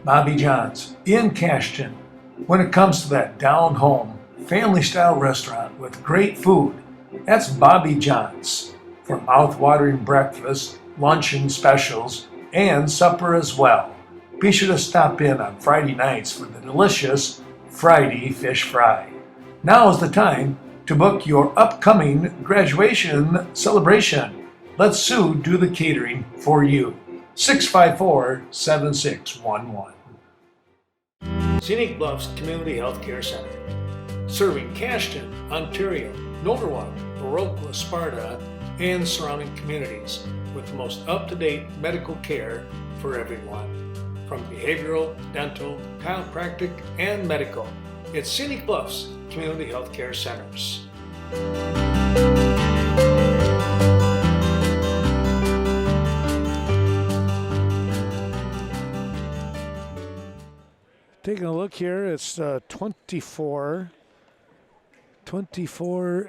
Bobby John's in Cashton. When it comes to that down-home, family-style restaurant with great food, that's Bobby John's. For mouth-watering breakfast, luncheon specials, and supper as well. Be sure to stop in on Friday nights for the delicious Friday fish fry. Now is the time to book your upcoming graduation celebration. Let Sue do the catering for you. 654-7611. Scenic Bluffs Community Healthcare Center. Serving Cashton, Ontario, Wonewoc, Baroque, Sparta, and surrounding communities with the most up-to-date medical care for everyone. From behavioral, dental, chiropractic, and medical. It's Scenic Bluffs Community Healthcare Centers. Taking a look here, it's 24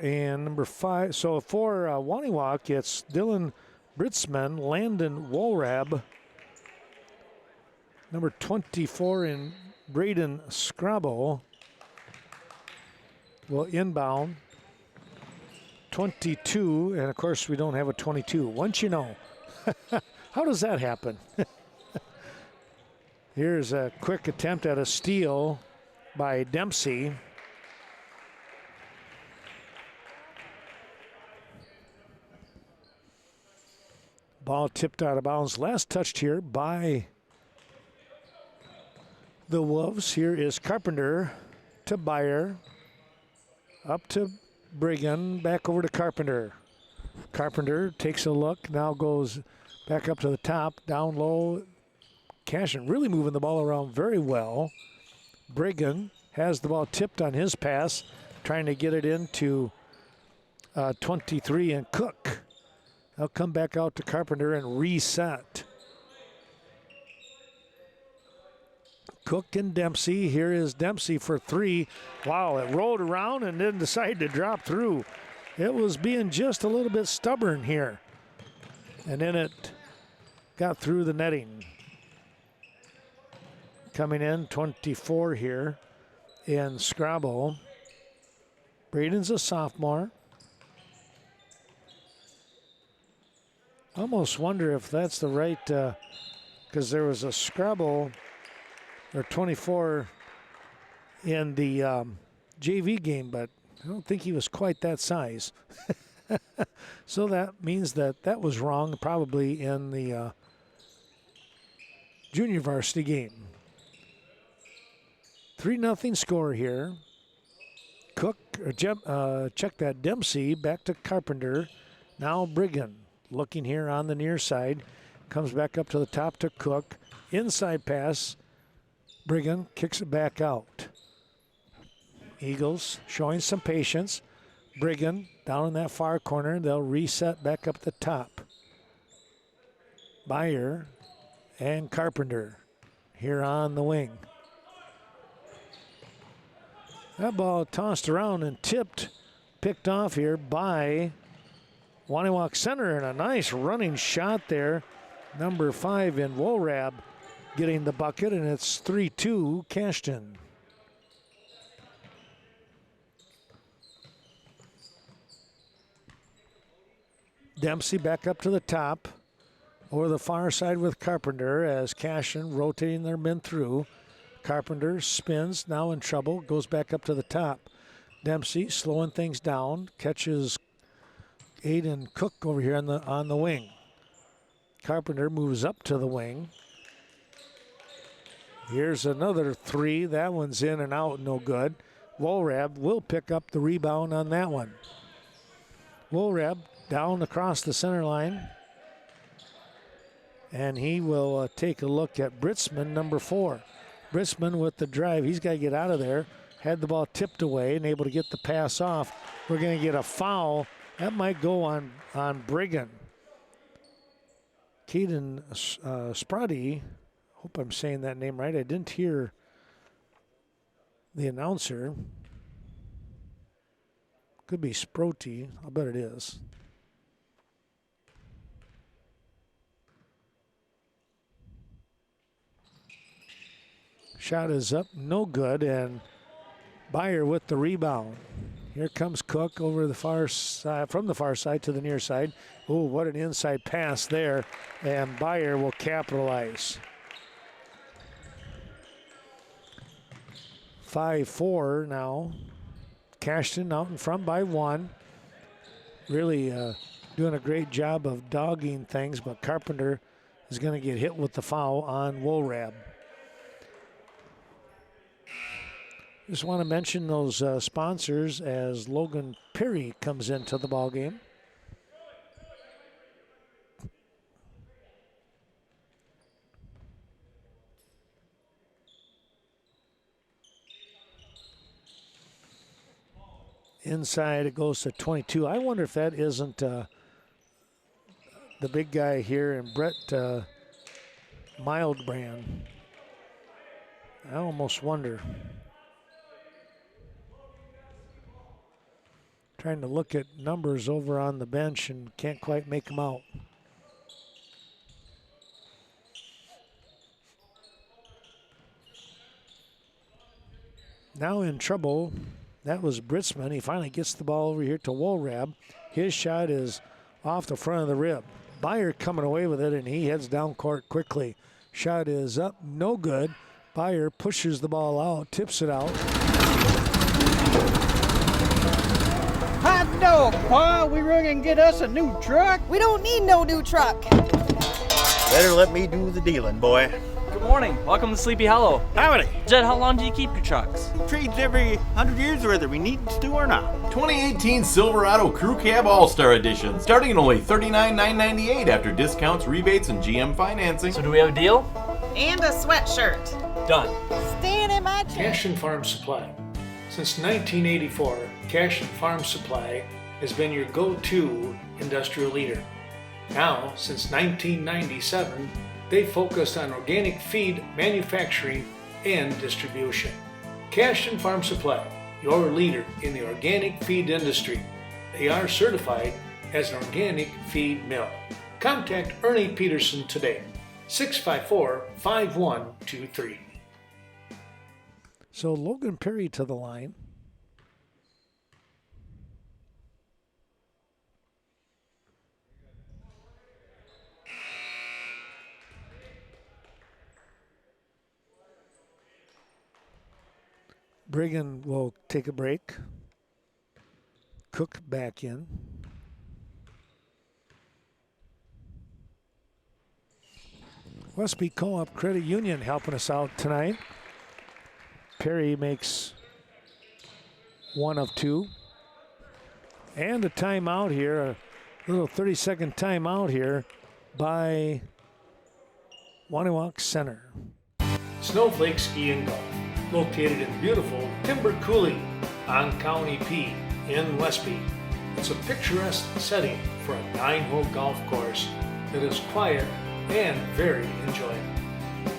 and number 5. So for Wonewoc, it's Dylan Britzman, Landon Wolrab, number 24 in Braden Scrabble will inbound. 22, and of course we don't have a 22. Once you know. How does that happen? Here's a quick attempt at a steal by Dempsey. Ball tipped out of bounds. Last touched here by the Wolves. Here is Carpenter to Byer. Up to Brigham. Back over to Carpenter. Carpenter takes a look. Now goes back up to the top. Down low. Cashton really moving the ball around very well. Brigham has the ball tipped on his pass. Trying to get it into 23 and Cook. They'll come back out to Carpenter and reset. Cook and Dempsey. Here is Dempsey for 3. Wow, it rolled around and then decided to drop through. It was being just a little bit stubborn here. And then it got through the netting. Coming in, 24 here in Scrabble. Braden's a sophomore. Almost wonder if that's the right, because there was a Scrabble or 24 in the JV game, but I don't think he was quite that size. So that means that that was wrong probably in the junior varsity game. 3-0 score here. Cook, check that, Dempsey back to Carpenter. Now Brigham looking here on the near side. Comes back up to the top to Cook. Inside pass. Brigham kicks it back out. Eagles showing some patience. Brigham down in that far corner. They'll reset back up the top. Byer and Carpenter here on the wing. That ball tossed around and tipped, picked off here by Wonewoc Center, and a nice running shot there. Number 5 in Wolrab getting the bucket, and it's 3-2 Cashton. Dempsey back up to the top. Over the far side with Carpenter as Cashton rotating their men through. Carpenter spins, now in trouble, goes back up to the top. Dempsey slowing things down, catches Aiden Cook over here on the wing. Carpenter moves up to the wing. Here's another 3. That one's in and out, no good. Wolrab will pick up the rebound on that one. Wolrab down across the center line. And he will take a look at Britzman, number 4. Britzman with the drive. He's got to get out of there. Had the ball tipped away and able to get the pass off. We're going to get a foul. That might go on Brigham. Caden Spruddy. Hope I'm saying that name right. I didn't hear the announcer. Could be Sproti. I'll bet it is. Shot is up, no good, and Byer with the rebound. Here comes Cook over the far side, from the far side to the near side. Oh, what an inside pass there, and Byer will capitalize. 5-4 now. Cashton out in front by 1. Really doing a great job of dogging things, but Carpenter is going to get hit with the foul on Woolrab. Just want to mention those sponsors as Logan Perry comes into the ball game. Inside it goes to 22. I wonder if that isn't the big guy here and Brett Mildbrand. I almost wonder. Trying to look at numbers over on the bench and can't quite make them out. Now in trouble. That was Britzman. He finally gets the ball over here to Woolrab. His shot is off the front of the rib. Byer coming away with it, and he heads down court quickly. Shot is up, no good. Byer pushes the ball out, tips it out. Hot dog, Pa. We run and get us a new truck. We don't need no new truck. Better let me do the dealing, boy. Good morning. Welcome to Sleepy Hollow. Howdy. Jed, how long do you keep your trucks? Trades every 100 years whether we need to or not. 2018 Silverado Crew Cab All-Star Edition, starting at only $39,998 after discounts, rebates, and GM financing. So do we have a deal? And a sweatshirt. Done. Stand in my chair. Cashton Farm Supply. Since 1984, Cashton Farm Supply has been your go-to industrial leader. Now, since 1997, they focused on organic feed manufacturing and distribution. Cashton Farm Supply, your leader in the organic feed industry. They are certified as an organic feed mill. Contact Ernie Peterson today, 654-5123. So Logan Perry to the line. Brigham will take a break. Cook back in. Westby Co-op Credit Union helping us out tonight. Perry makes 1 of 2. And a timeout here, a little 30-second timeout here by Wonewoc Center. Snowflake Ski and Golf, located in beautiful Timber Coulee on County P in Westby. It's a picturesque setting for a 9-hole golf course that is quiet and very enjoyable.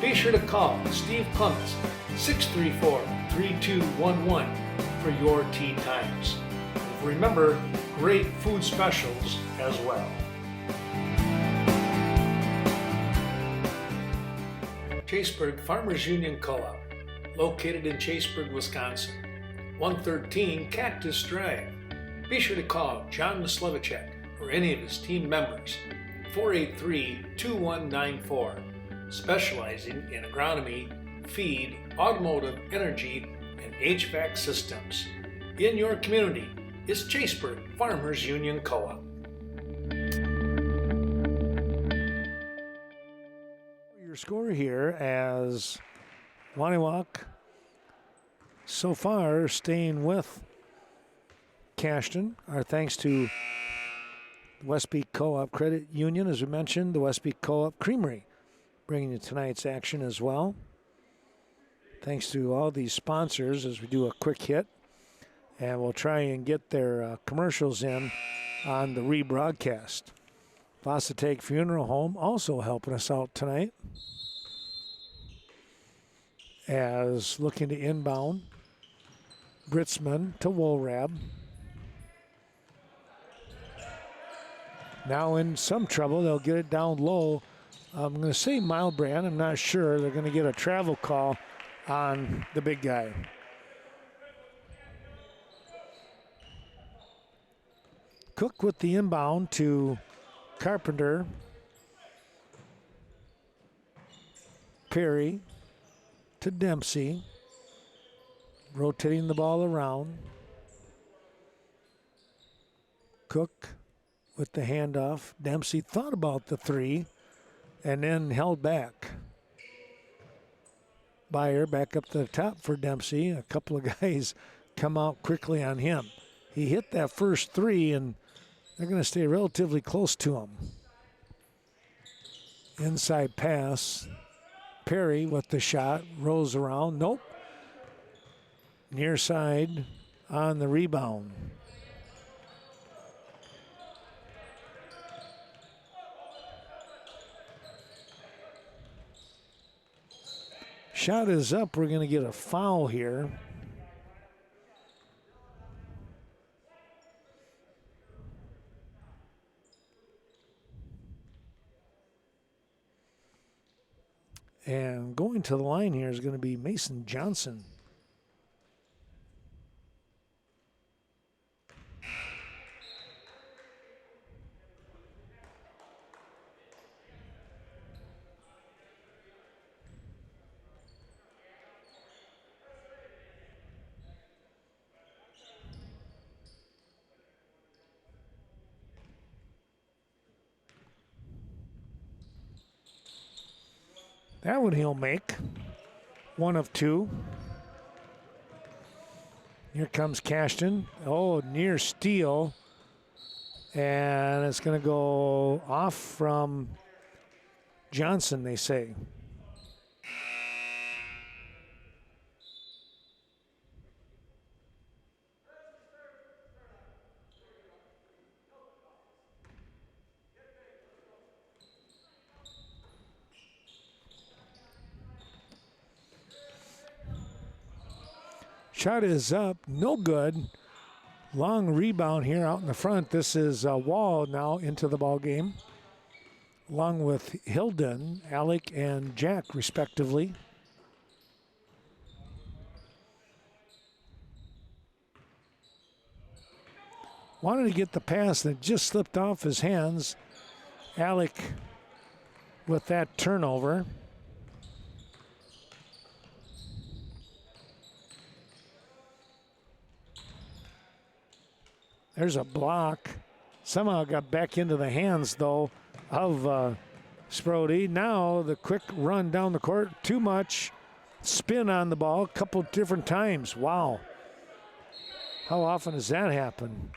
Be sure to call Steve Clements, 634-3211 for your tee times. And remember, great food specials as well. Chaseburg Farmers Union Co-op, located in Chaseburg, Wisconsin, 113 Cactus Drive. Be sure to call John Slevacek or any of his team members, 483-2194, specializing in agronomy, feed, automotive, energy, and HVAC systems. In your community is Chaseburg Farmers Union Co-op. Your score here as Wonewoc so far staying with Cashton. Our thanks to Westby Co-op Credit Union, as we mentioned, the Westby Co-op Creamery, bringing you tonight's action as well. Thanks to all these sponsors as we do a quick hit, and we'll try and get their commercials in on the rebroadcast. Varsity Funeral Home also helping us out tonight, as looking to inbound. Britzman to Woolrab. Now in some trouble, they'll get it down low. I'm going to say Mildbrand, I'm not sure. They're going to get a travel call on the big guy. Cook with the inbound to Carpenter. Perry to Dempsey. Rotating the ball around. Cook with the handoff. Dempsey thought about the three and then held back. Byer back up to the top for Dempsey. A couple of guys come out quickly on him. He hit that first three, and they're going to stay relatively close to him. Inside pass. Perry with the shot. Rolls around. Nope. Near side on the rebound. Shot is up. We're going to get a foul here. And going to the line here is going to be Mason Johnson. That one he'll make. One of two. Here comes Cashton. Oh, near steal. And it's going to go off from Johnson, they say. Shot is up, no good. Long rebound here out in the front. This is Wall now into the ball game, along with Hilden, Alec, and Jack, respectively. Wanted to get the pass that just slipped off his hands. Alec with that turnover. There's a block. Somehow got back into the hands, though, of Sprody. Now the quick run down the court. Too much spin on the ball a couple different times. Wow. How often does that happen?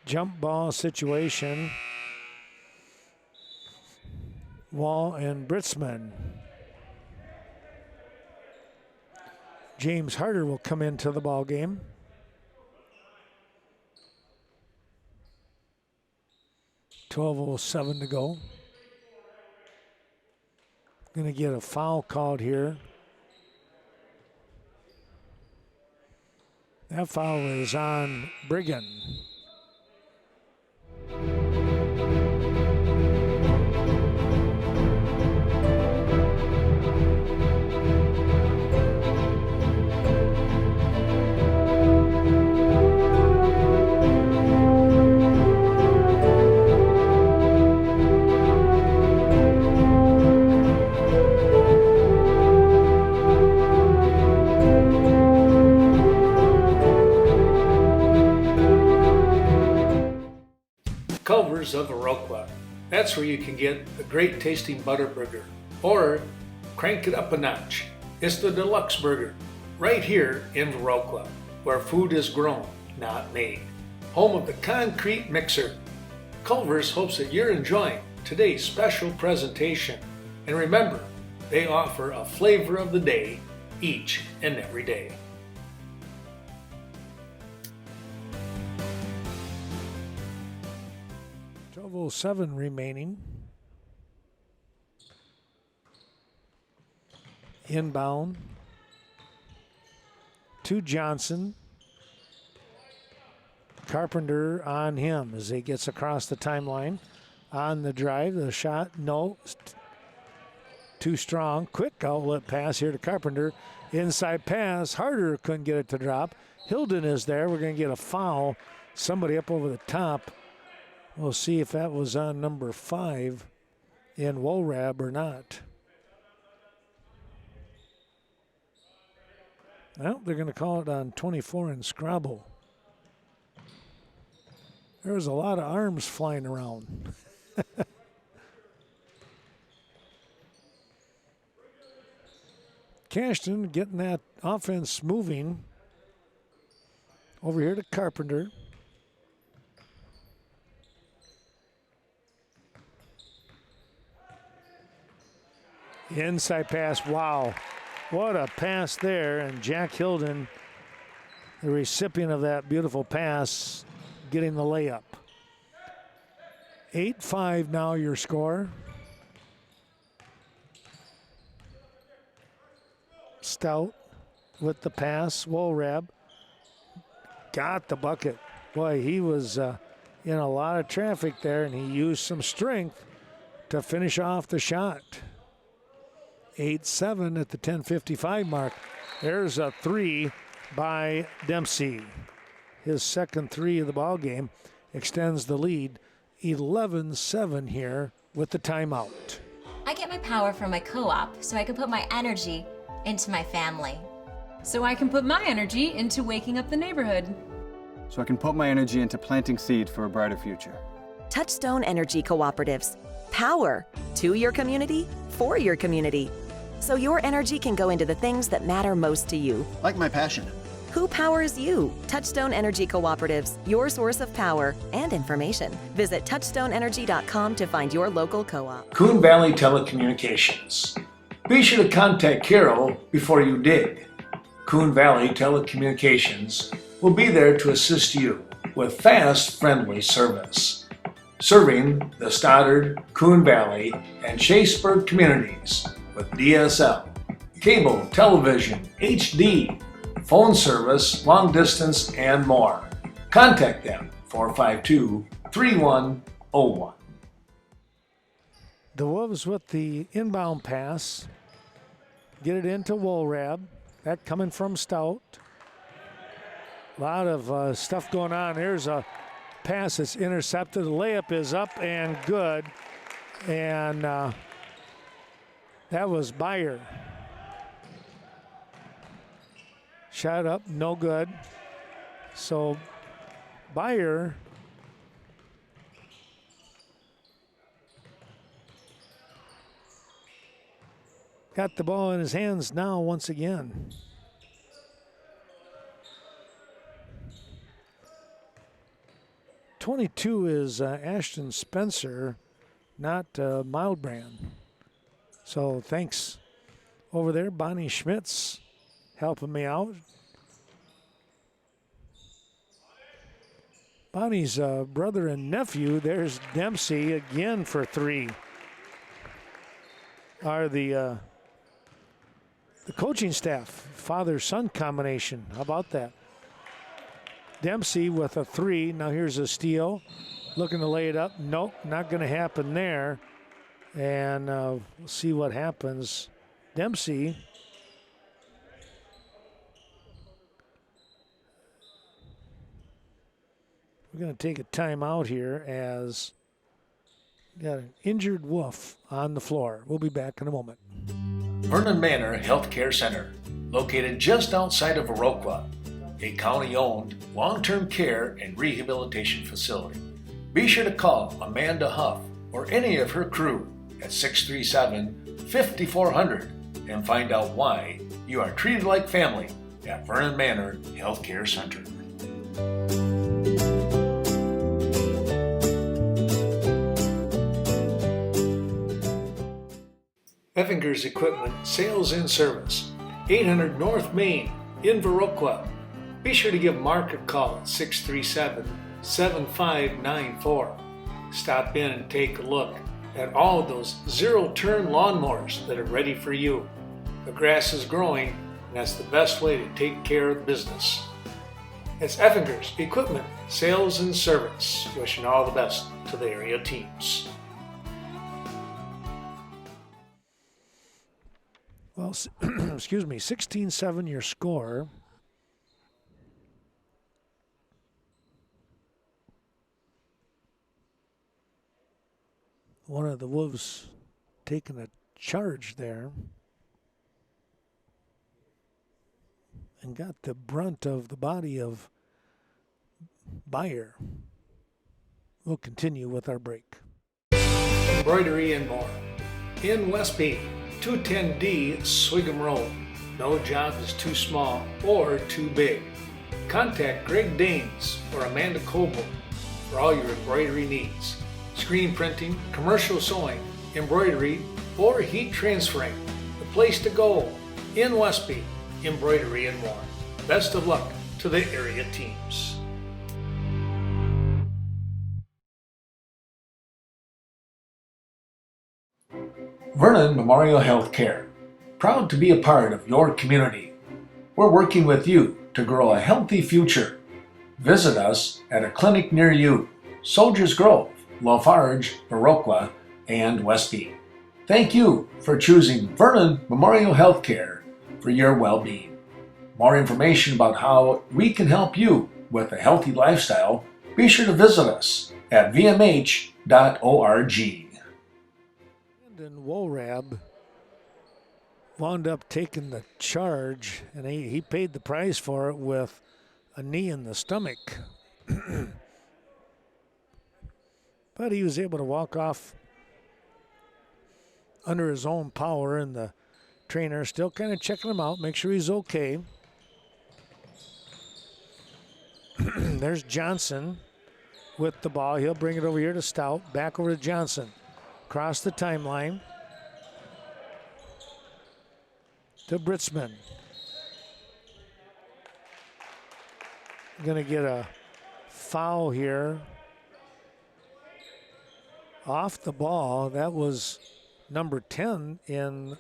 Jump ball situation. Wall and Britzman. James Harder will come into the ball game. .12:07 to go. Going to get a foul called here. That foul is on Brigham. Culver's of Viroqua. That's where you can get a great tasting butter burger. Or crank it up a notch. It's the deluxe burger. Right here in Viroqua, where food is grown, not made. Home of the concrete mixer. Culver's hopes that you're enjoying today's special presentation. And remember, they offer a flavor of the day each and every day. .12:07 remaining. Inbound to Johnson. Carpenter on him as he gets across the timeline. On the drive, the shot, no. too strong. Quick outlet pass here to Carpenter. Inside pass. Harder couldn't get it to drop. Hilden is there. We're going to get a foul. Somebody up over the top. We'll see if that was on number 5 in Wolrab or not. Well, they're going to call it on 24 in Scrabble. There was a lot of arms flying around. Cashton getting that offense moving. Over here to Carpenter. Inside pass, wow. What a pass there, and Jack Hilden, the recipient of that beautiful pass, getting the layup. 8-5 now your score. Stout with the pass. Wolrab got the bucket. Boy, he was in a lot of traffic there, and he used some strength to finish off the shot. 8-7 at the 10:55 mark. There's a 3 by Dempsey. His second 3 of the ball game extends the lead. 11-7 here with the timeout. I get my power from my co-op so I can put my energy into my family. So I can put my energy into waking up the neighborhood. So I can put my energy into planting seed for a brighter future. Touchstone Energy Cooperatives. Power to your community, for your community. So your energy can go into the things that matter most to you. Like my passion. Who powers you? Touchstone Energy Cooperatives, your source of power and information. Visit touchstoneenergy.com to find your local co-op. Coon Valley Telecommunications. Be sure to contact Carol before you dig. Coon Valley Telecommunications will be there to assist you with fast, friendly service. Serving the Stoddard, Coon Valley, and Chaseburg communities with DSL, cable, television, HD, phone service, long distance, and more. Contact them 452-3101. The Wolves with the inbound pass. Get it into Wolrab. That coming from Stout. A lot of stuff going on. There's a pass that's intercepted. The layup is up and good. And that was Byer. Shot up, no good. So Byer got the ball in his hands now once again. .22 is Ashton Spencer, not Mildbrand. So thanks over there, Bonnie Schmitz, helping me out. Bonnie's brother and nephew, there's Dempsey again for 3. Are the coaching staff, father-son combination. How about that? Dempsey with a 3. Now here's a steal. Looking to lay it up. Nope, not going to happen there. And we'll see what happens. Dempsey. We're going to take a timeout here as got an injured Wolf on the floor. We'll be back in a moment. Vernon Manor Healthcare Center, located just outside of Viroqua, a county-owned long-term care and rehabilitation facility. Be sure to call Amanda Huff or any of her crew at 637-5400 and find out why you are treated like family at Vernon Manor Healthcare Center. Effinger's Equipment Sales and Service, 800 North Main in Viroqua. Be sure to give Mark a call at 637-7594. Stop in and take a look at all of those zero-turn lawnmowers that are ready for you. The grass is growing, and that's the best way to take care of the business. It's Effinger's Equipment Sales and Service. Wishing all the best to the area teams. Well, excuse me, 16-7 your score. One of the Wolves taking a charge there and got the brunt of the body of Bayer. We'll continue with our break. Embroidery and more. In Westby, 210D Swigum Road. No job is too small or too big. Contact Greg Danes or Amanda Coble for all your embroidery needs. Screen printing, commercial sewing, embroidery, or heat transferring. The place to go. In Westby, embroidery and more. Best of luck to the area teams. Vernon Memorial Healthcare, proud to be a part of your community. We're working with you to grow a healthy future. Visit us at a clinic near you, Soldiers Grove, Lafarge, Viroqua, and Westby. Thank you for choosing Vernon Memorial Healthcare for your well-being. More information about how we can help you with a healthy lifestyle, be sure to visit us at vmh.org. And Worab wound up taking the charge, and he paid the price for it with a knee in the stomach. But he was able to walk off under his own power, and the trainer still kind of checking him out, make sure he's okay. There's Johnson with the ball. He'll bring it over here to Stout. Back over to Johnson. Across the timeline to Britzman. Going to get a foul here. Off the ball. That was number 10 in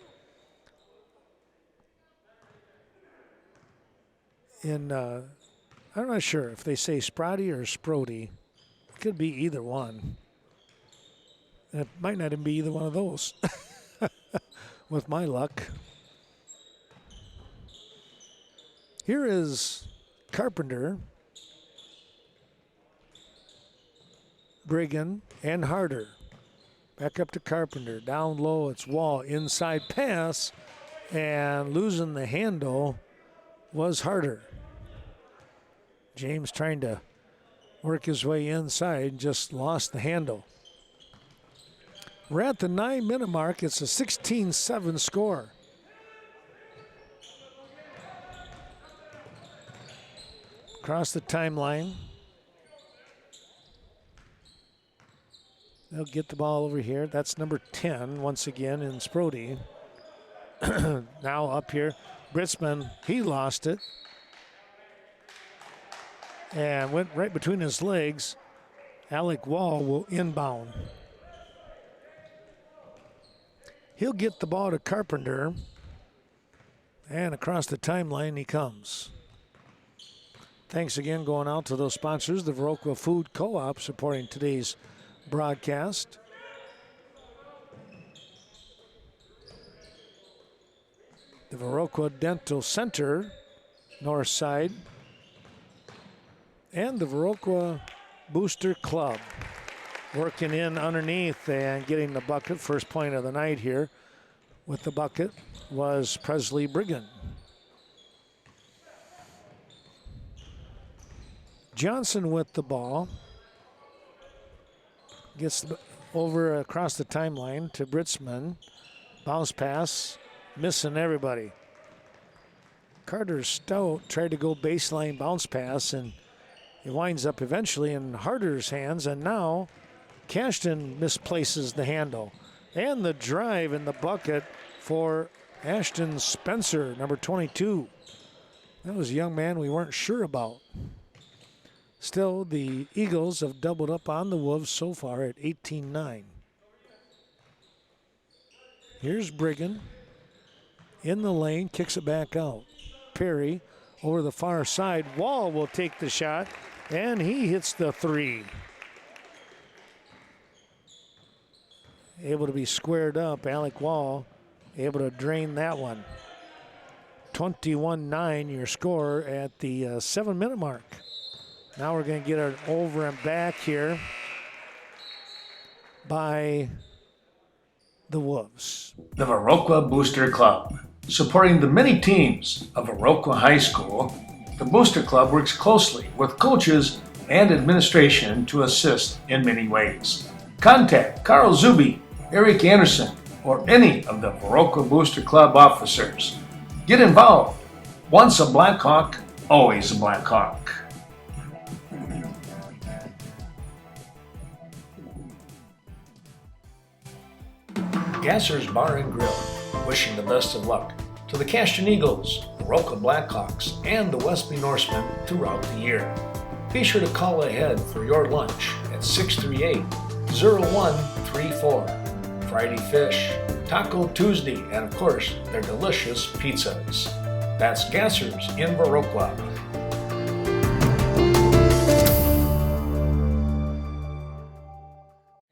I'm not sure if they say Sprotty or Sprody. It could be either one. It might not even be either one of those with my luck. Here is Carpenter, Brigham, and Harder. Back up to Carpenter. Down low, it's Wall. Inside pass, and losing the handle was Harder. James trying to work his way inside, just lost the handle. We're at the 9-minute mark. It's a 16-7 score. Across the timeline. They'll get the ball over here. That's number 10 once again in Sprody. Now up here, Britzman, he lost it. And went right between his legs. Alec Wall will inbound. He'll get the ball to Carpenter. And across the timeline he comes. Thanks again going out to those sponsors, the Viroqua Food Co-op, supporting today's broadcast. The Viroqua Dental Center, north side. And the Viroqua Booster Club working in underneath and getting the bucket. First point of the night here with the bucket was Presley Brigham. Johnson with the ball. Gets over across the timeline to Britzman. Bounce pass, missing everybody. Carter Stout tried to go baseline bounce pass, and it winds up eventually in Harder's hands, and now Cashton misplaces the handle. And the drive in the bucket for Ashton Spencer, number 22. That was a young man we weren't sure about. Still, the Eagles have doubled up on the Wolves so far at 18-9. Here's Brigham in the lane, kicks it back out. Perry over the far side. Wall will take the shot, and he hits the three. Able to be squared up. Alec Wall able to drain that one. 21-9 your score at the 7-minute mark. Now we're going to get it over and back here by the Wolves. The Viroqua Booster Club. Supporting the many teams of Viroqua High School, the Booster Club works closely with coaches and administration to assist in many ways. Contact Carl Zuby, Eric Anderson, or any of the Viroqua Booster Club officers. Get involved. Once a Blackhawk, always a Blackhawk. Gasser's Bar and Grill, wishing the best of luck to the Cashton Eagles, the Viroqua Blackhawks, and the Westby Norsemen throughout the year. Be sure to call ahead for your lunch at 638-0134. Friday Fish, Taco Tuesday, and of course, their delicious pizzas. That's Gasser's in Viroqua.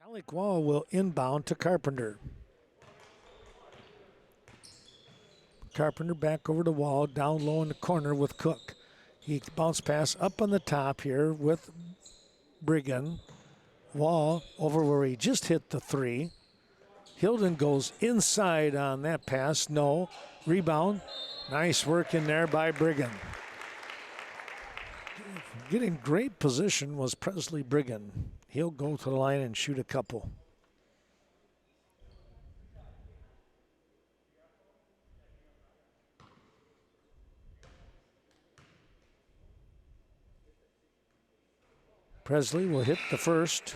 Alec Wall will inbound to Carpenter. Carpenter back over the Wall, down low in the corner with Cook. He bounce pass up on the top here with Brigham. Wall over where he just hit the three. Hilden goes inside on that pass. No. Rebound. Nice work in there by Brigham. Getting great position was Presley Brigham. He'll go to the line and shoot a couple. Presley will hit the first.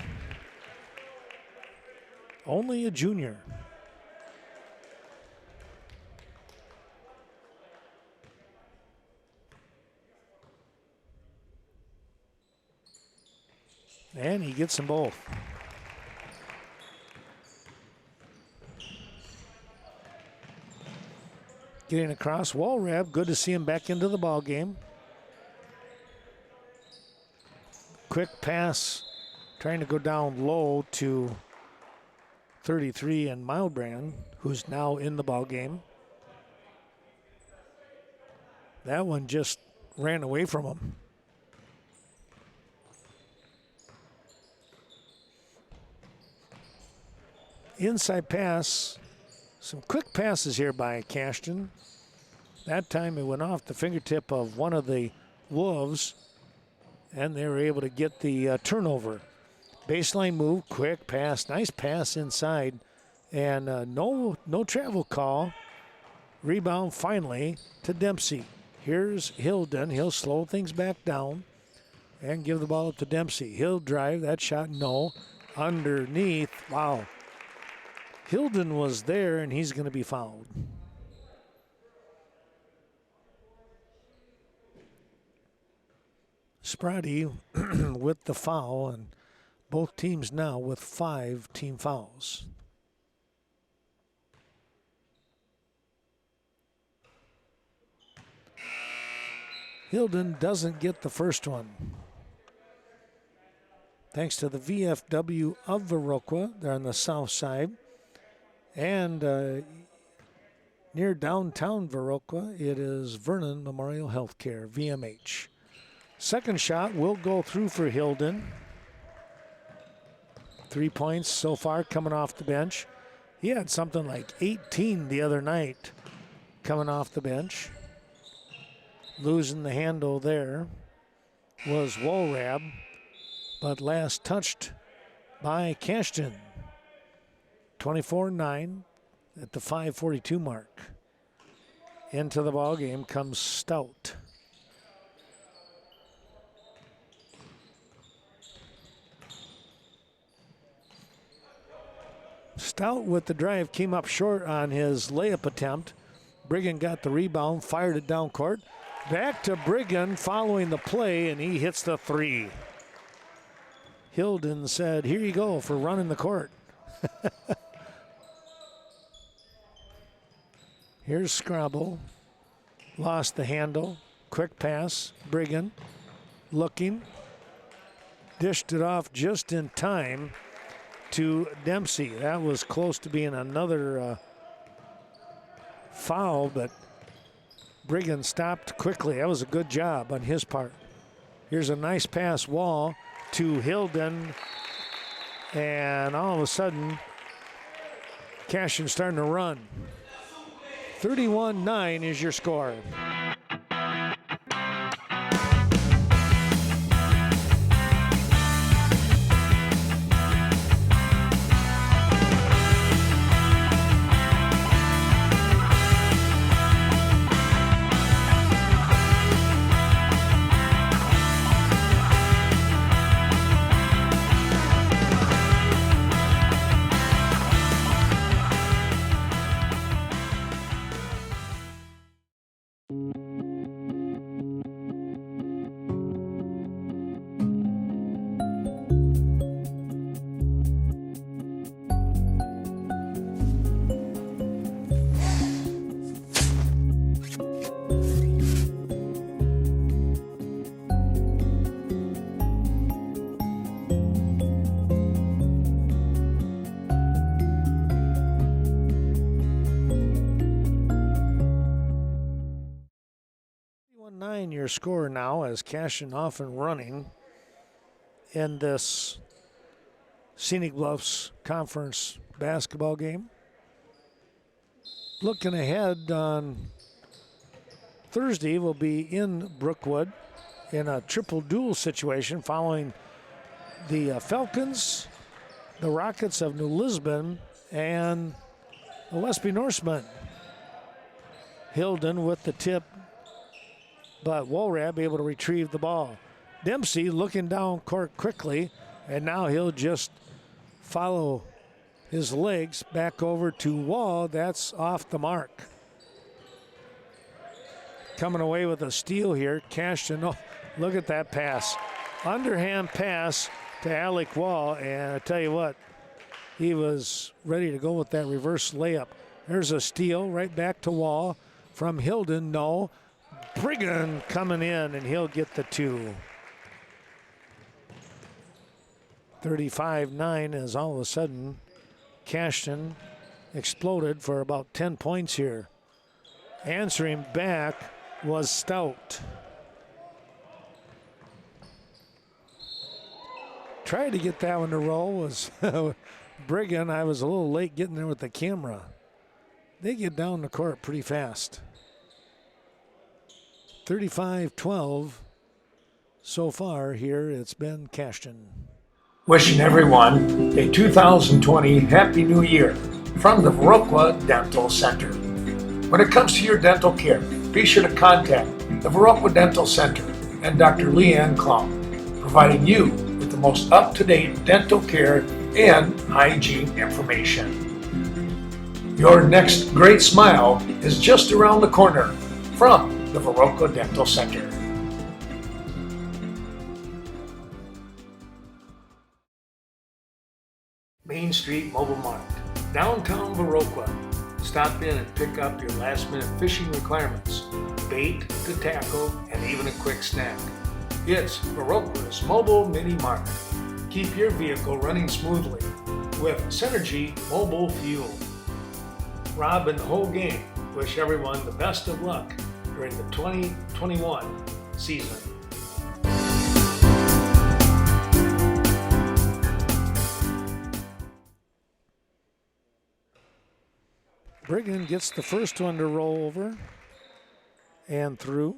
Only a junior. And he gets them both. Getting across, Walrab, good to see him back into the ball game. Quick pass, trying to go down low to 33 and Mildbrand, who's now in the ball game. That one just ran away from him. Inside pass, some quick passes here by Cashton. That time it went off the fingertip of one of the Wolves, and they were able to get the turnover. Baseline move, quick pass, nice pass inside, and no travel call. Rebound finally to Dempsey. Here's Hilden. He'll slow things back down and give the ball up to Dempsey. He'll drive that shot, no. Underneath, wow. Hilden was there, and he's going to be fouled. Sprati with the foul, and both teams now with 5 team fouls. Hilden doesn't get the first one. Thanks to the VFW of Viroqua, they're on the south side. And near downtown Viroqua, it is Vernon Memorial Healthcare, VMH. Second shot will go through for Hilden. 3 points so far coming off the bench. He had something like 18 the other night coming off the bench. Losing the handle there was Wolrab, but last touched by Cashton. 24-9 at the 5:42 mark. Into the ball game comes Stout. Stout with the drive came up short on his layup attempt. Brigham got the rebound, fired it down court. Back to Brigham following the play, and he hits the three. Hilden said, "Here you go for running the court." Here's Scrabble. Lost the handle. Quick pass. Brigham looking. Dished it off just in time to Dempsey. That was close to being another foul, but Brigham stopped quickly. That was a good job on his part. Here's a nice pass wall to Hilden. And all of a sudden, Cashton starting to run. 31-9 is your score. Your score now as Cashton off and running in this Scenic Bluffs Conference basketball game. Looking ahead on Thursday, we'll be in Brookwood in a triple duel situation following the Falcons, the Rockets of New Lisbon, and the Westby Norsemen. Hilden with the tip, but Wolrab able to retrieve the ball. Dempsey looking down court quickly, and now he'll just follow his legs back over to Wall. That's off the mark. Coming away with a steal here, Cashton. Oh, look at that pass. Underhand pass to Alec Wall, and I tell you what, he was ready to go with that reverse layup. There's a steal right back to Wall from Hilden. No. Brigham coming in, and he'll get the two. 35-9 as all of a sudden Cashton exploded for about 10 points here. Answering back was Stout. Tried to get that one to roll was Brigham. I was a little late getting there with the camera. They get down the court pretty fast. 35-12 so far here. It's been Cashton. Wishing everyone a 2020 Happy New Year from the Viroqua Dental Center. When it comes to your dental care, be sure to contact the Viroqua Dental Center and Dr. Leanne Klum, providing you with the most up-to-date dental care and hygiene information. Your next great smile is just around the corner from the Viroqua Dental Center. Main Street Mobile Mart, downtown Viroqua. Stop in and pick up your last-minute fishing requirements, bait to tackle, and even a quick snack. It's Viroqua's Mobile Mini Mart. Keep your vehicle running smoothly with Synergy Mobile Fuel. Rob and the whole gang wish everyone the best of luck during the 2021 season. Brigham gets the first one to roll over and through.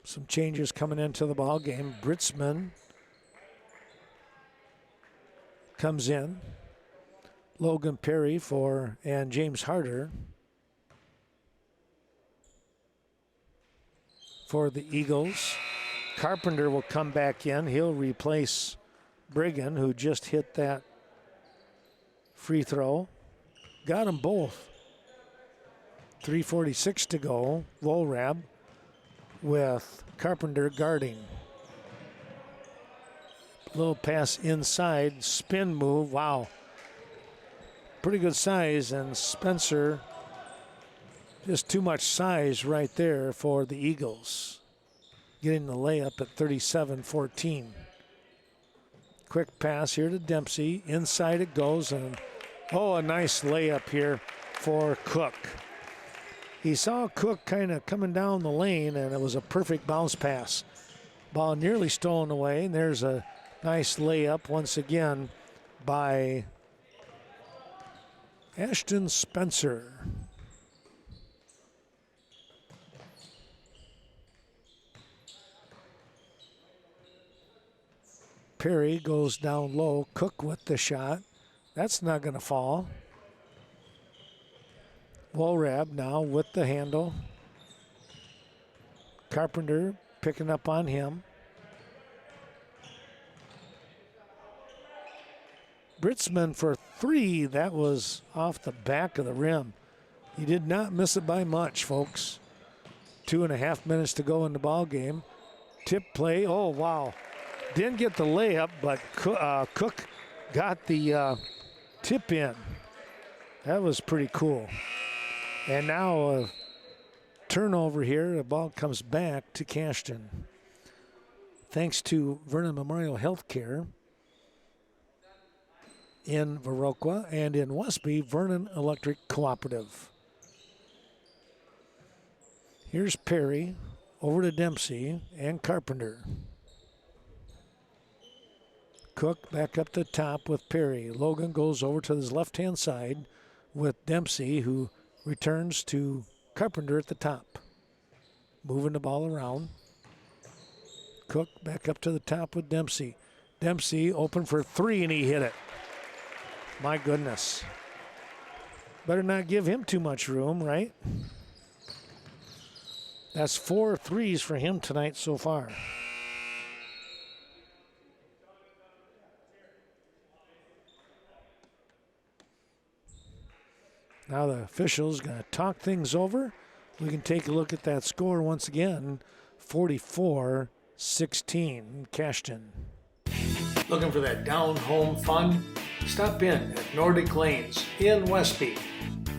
Some changes coming into the ball game. Britzman comes in. Logan Perry and James Harder for the Eagles. Carpenter will come back in. He'll replace Brigham, who just hit that free throw. Got them both. 3:46 to go. Wolrab with Carpenter guarding. Little pass inside, spin move. Wow. Pretty good size, and Spencer, just too much size right there for the Eagles. Getting the layup at 37-14. Quick pass here to Dempsey. Inside it goes, and a nice layup here for Cook. He saw Cook kind of coming down the lane, and it was a perfect bounce pass. Ball nearly stolen away, and there's a nice layup once again by Ashton Spencer. Perry goes down low. Cook with the shot. That's not going to fall. Wolrab now with the handle. Carpenter picking up on him. Britzman for three. That was off the back of the rim. He did not miss it by much, folks. 2.5 minutes to go in the ball game. Tip play. Oh, wow. Didn't get the layup, but Cook got the tip in. That was pretty cool. And now a turnover here. The ball comes back to Cashton. Thanks to Vernon Memorial Healthcare in Viroqua, and in Westby, Vernon Electric Cooperative. Here's Perry over to Dempsey and Carpenter. Cook back up the top with Perry. Logan goes over to his left-hand side with Dempsey, who returns to Carpenter at the top. Moving the ball around. Cook back up to the top with Dempsey. Dempsey open for three, and he hit it. My goodness. Better not give him too much room, right? That's 4 threes for him tonight so far. Now the officials going to talk things over. We can take a look at that score once again. 44-16, Cashton. Looking for that down-home fun? Stop in at Nordic Lanes in Westby.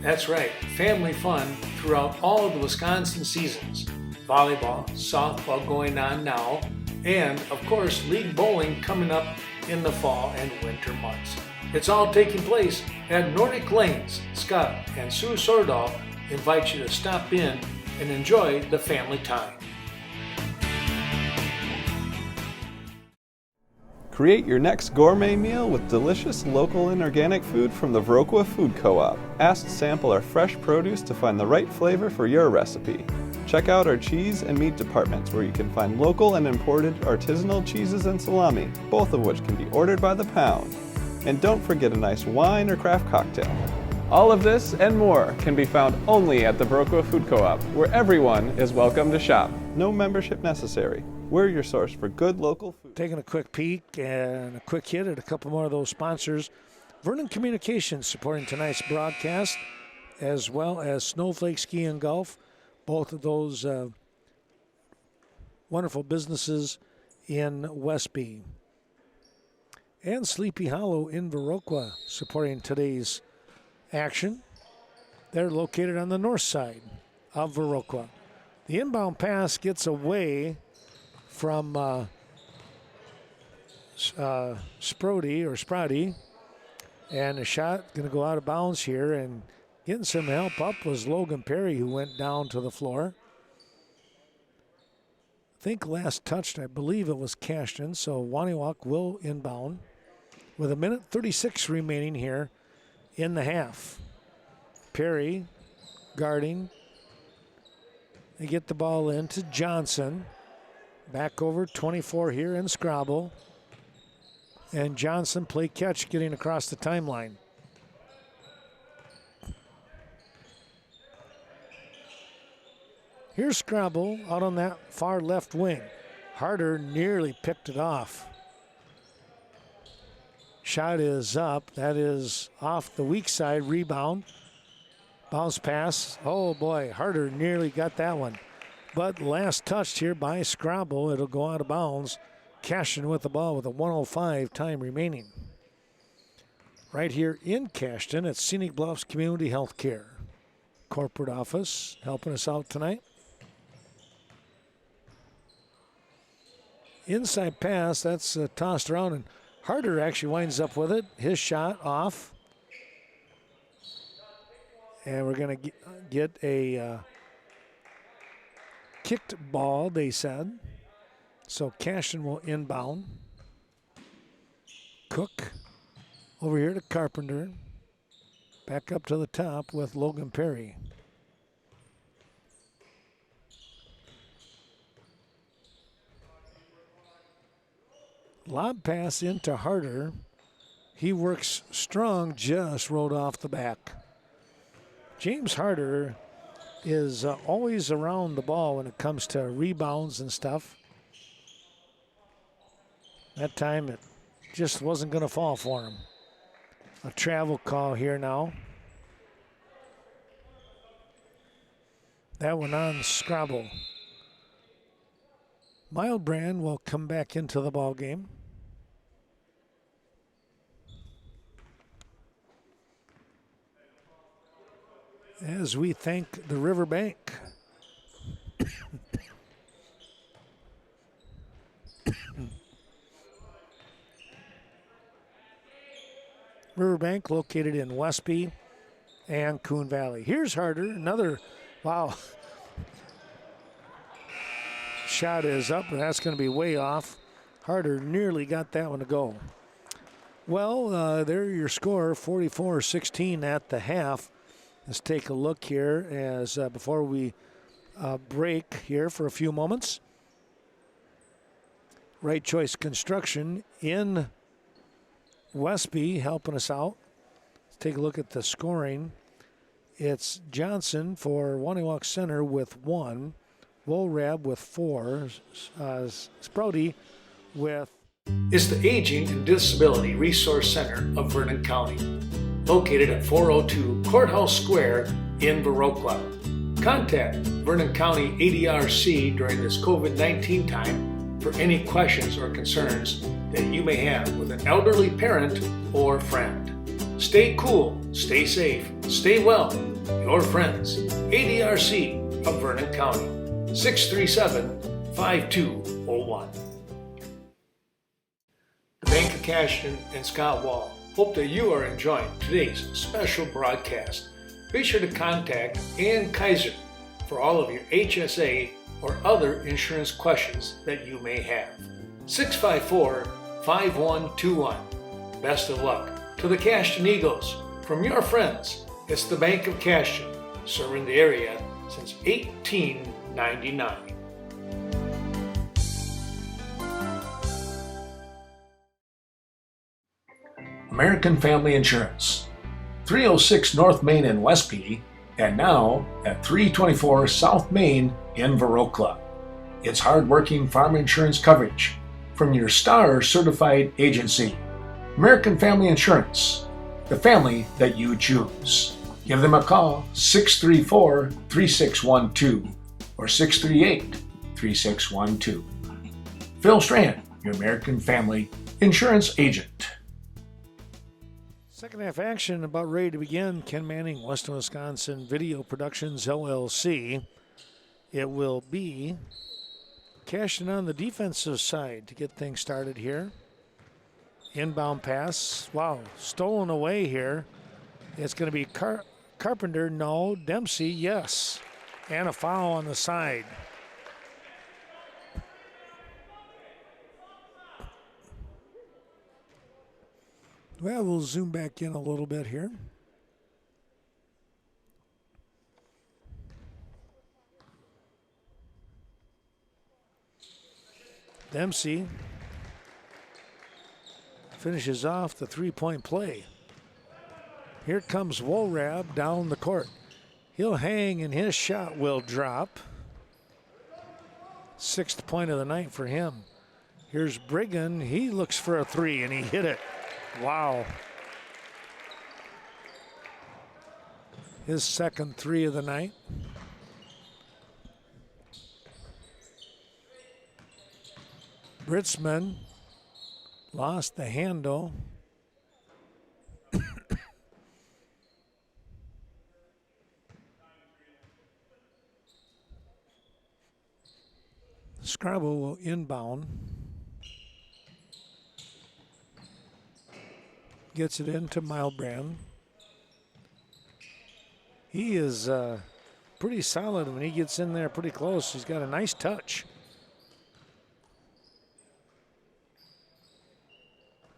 That's right, family fun throughout all of the Wisconsin seasons. Volleyball, softball going on now, and of course league bowling coming up in the fall and winter months. It's all taking place at Nordic Lanes. Scott and Sue Sordahl invite you to stop in and enjoy the family time. Create your next gourmet meal with delicious local and organic food from the Viroqua Food Co-op. Ask to sample our fresh produce to find the right flavor for your recipe. Check out our cheese and meat departments where you can find local and imported artisanal cheeses and salami, both of which can be ordered by the pound. And don't forget a nice wine or craft cocktail. All of this and more can be found only at the Viroqua Food Co-op, where everyone is welcome to shop. No membership necessary. We're your source for good local food. Taking a quick peek and a quick hit at a couple more of those sponsors. Vernon Communications supporting tonight's broadcast, as well as Snowflake Ski and Golf. Both of those wonderful businesses in Westby. And Sleepy Hollow in Viroqua supporting today's action. They're located on the north side of Viroqua. The inbound pass gets away from Sprouty, and a shot going to go out of bounds here, and getting some help up was Logan Perry, who went down to the floor. I think last touched, I believe it was Cashton, so Wonewoc will inbound with 1:36 remaining here in the half. Perry guarding. They get the ball in to Johnson. Back over 24 here in Scrabble. And Johnson play catch getting across the timeline. Here's Scrabble out on that far left wing. Harder nearly picked it off. Shot is up. That is off the weak side. Rebound. Bounce pass. Oh boy, Harder nearly got that one. But last touched here by Scrabble. It'll go out of bounds. Cashton with the ball with a 1:05 time remaining. Right here in Cashton at Scenic Bluffs Community Healthcare. Corporate office helping us out tonight. Inside pass, that's tossed around, and Harder actually winds up with it. His shot off. And we're going to get a kicked ball, they said. So Cashton will inbound. Cook over here to Carpenter. Back up to the top with Logan Perry. Lob pass into Harder. He works strong, just rolled off the back. James Harder is always around the ball when it comes to rebounds and stuff. That time it just wasn't going to fall for him. A travel call here now. That one on Scrabble. Mildbrand will come back into the ball game. As we thank the Riverbank. Riverbank located in Westby and Coon Valley. Here's Harder, another, wow. Shot is up, and that's going to be way off. Harder nearly got that one to go. Well, there your score, 44-16 at the half. Let's take a look here as before we break here for a few moments. Right Choice Construction in Westby helping us out. Let's take a look at the scoring. It's Johnson for Wonewoc Center with 1. Wolrab with 4. Sprouty with... It's the Aging and Disability Resource Center of Vernon County, located at 402 Courthouse Square in Viroqua. Contact Vernon County ADRC during this COVID-19 time for any questions or concerns that you may have with an elderly parent or friend. Stay cool, stay safe, stay well. Your friends, ADRC of Vernon County, 637-5201. The Bank of Cashton and Scott Wall hope that you are enjoying today's special broadcast. Be sure to contact Ann Kaiser for all of your HSA or other insurance questions that you may have. 654-5121. Best of luck to the Cashton Eagles. From your friends, it's the Bank of Cashton, serving the area since 1899. American Family Insurance, 306 North Main in Westby, and now at 324 South Main in Viroqua. It's hard-working farm insurance coverage from your Star certified agency. American Family Insurance, the family that you choose. Give them a call, 634-3612 or 638-3612. Phil Strand, your American Family Insurance agent. Second half action about ready to begin. Ken Manning, Western Wisconsin Video Productions, LLC. It will be Cashton on the defensive side to get things started here. Inbound pass. Wow, stolen away here. It's going to be Carpenter, no. Dempsey, yes. And a foul on the side. Well, we'll zoom back in a little bit here. Dempsey finishes off the three-point play. Here comes Wolrab down the court. He'll hang and his shot will drop. 6th point of the night for him. Here's Brigham. He looks for a three and he hit it. Wow. His second three of the night. Britzman lost the handle. Scrabble will inbound. Gets it into Mildbrand. He is pretty solid when he gets in there pretty close. He's got a nice touch.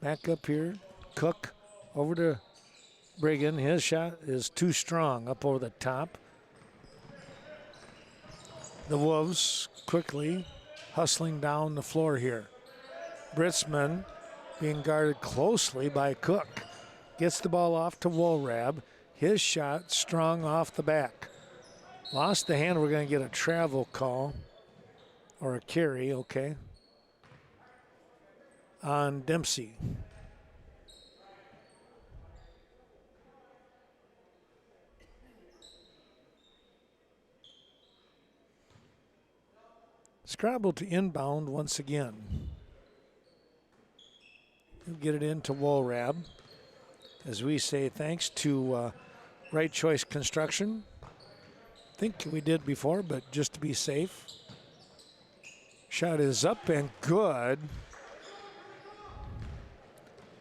Back up here, Cook over to Brigham. His shot is too strong up over the top. The Wolves quickly hustling down the floor here. Britzman being guarded closely by Cook. Gets the ball off to Wolrab. His shot strong off the back. Lost the hand. We're going to get a travel call or a carry, okay, on Dempsey. Scrabble to inbound once again. He'll get it into Wolrab. As we say, thanks to Right Choice Construction. Think we did before, but just to be safe. Shot is up and good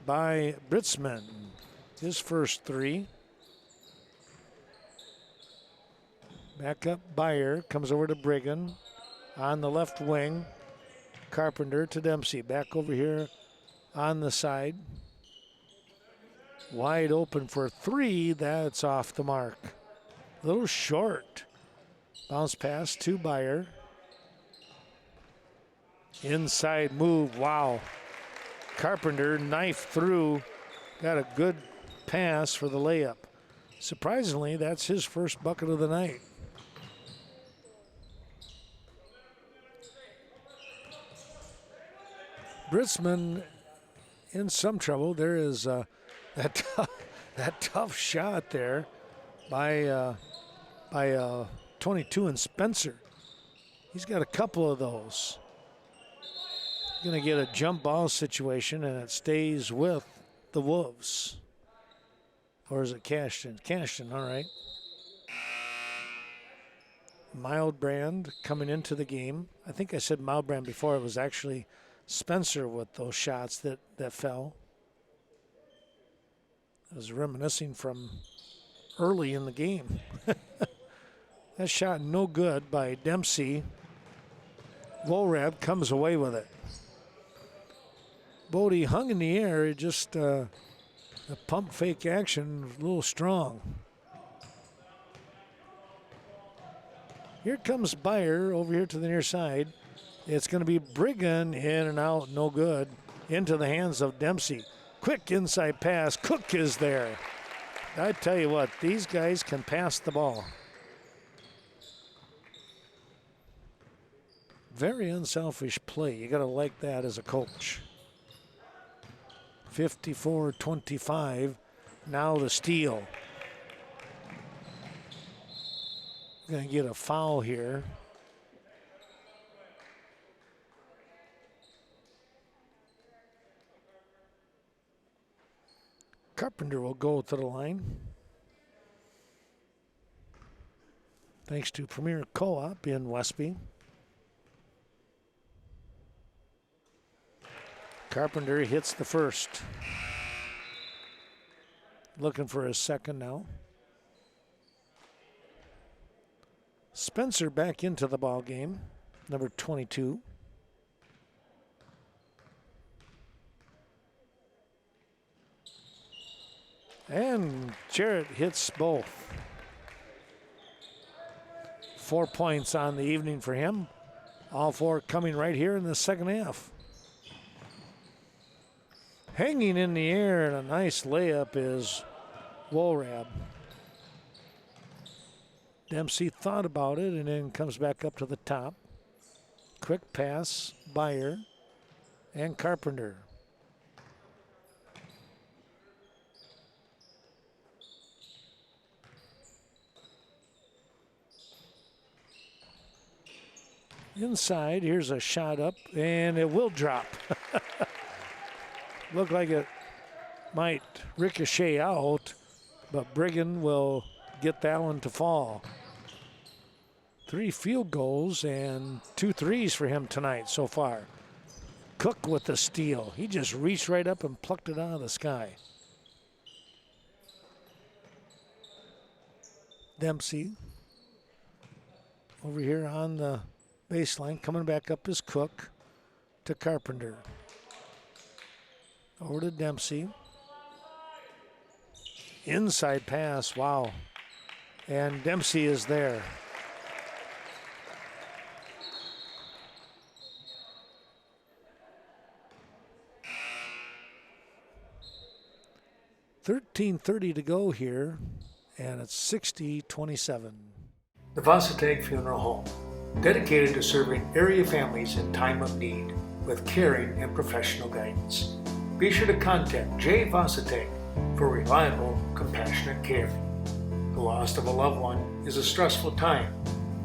by Britzman. His first three. Back up Byer, comes over to Brigham. On the left wing, Carpenter to Dempsey. Back over here on the side. Wide open for three. That's off the mark. A little short. Bounce pass to Byer. Inside move. Wow. Carpenter knife through. Got a good pass for the layup. Surprisingly, that's his first bucket of the night. Britzman in some trouble. There is that tough shot there by 22 and Spencer. He's got a couple of those. Going to get a jump ball situation, and it stays with the Wolves. Or is it Cashton? Cashton, all right. Mildbrand coming into the game. I think I said Mildbrand before. It was actually Spencer with those shots that fell. I was reminiscing from early in the game. That shot no good by Dempsey. Wolrab comes away with it. Bodie hung in the air. It just the pump fake action was a little strong. Here comes Byer over here to the near side. It's going to be Brigham in and out, no good. Into the hands of Dempsey. Quick inside pass. Cook is there. I tell you what, these guys can pass the ball. Very unselfish play. You got to like that as a coach. 54-25. Now the steal. Going to get a foul here. Carpenter will go to the line. Thanks to Premier Co-op in Westby. Carpenter hits the first. Looking for his second now. Spencer back into the ball game, number 22. And Jarrett hits both. 4 points on the evening for him. All four coming right here in the second half. Hanging in the air and a nice layup is Wolrab. Dempsey thought about it and then comes back up to the top. Quick pass, Byer and Carpenter. Inside, here's a shot up, and it will drop. Looked like it might ricochet out, but Brigham will get that one to fall. 3 field goals and 2 threes for him tonight so far. Cook with the steal. He just reached right up and plucked it out of the sky. Dempsey. Over here on the baseline, coming back up is Cook to Carpenter. Over to Dempsey. Inside pass, wow. And Dempsey is there. $13:30 to go here, and it's 60-27. The Varsity Funeral Home, dedicated to serving area families in time of need with caring and professional guidance. Be sure to contact Jay Varsity for reliable, compassionate care. The loss of a loved one is a stressful time.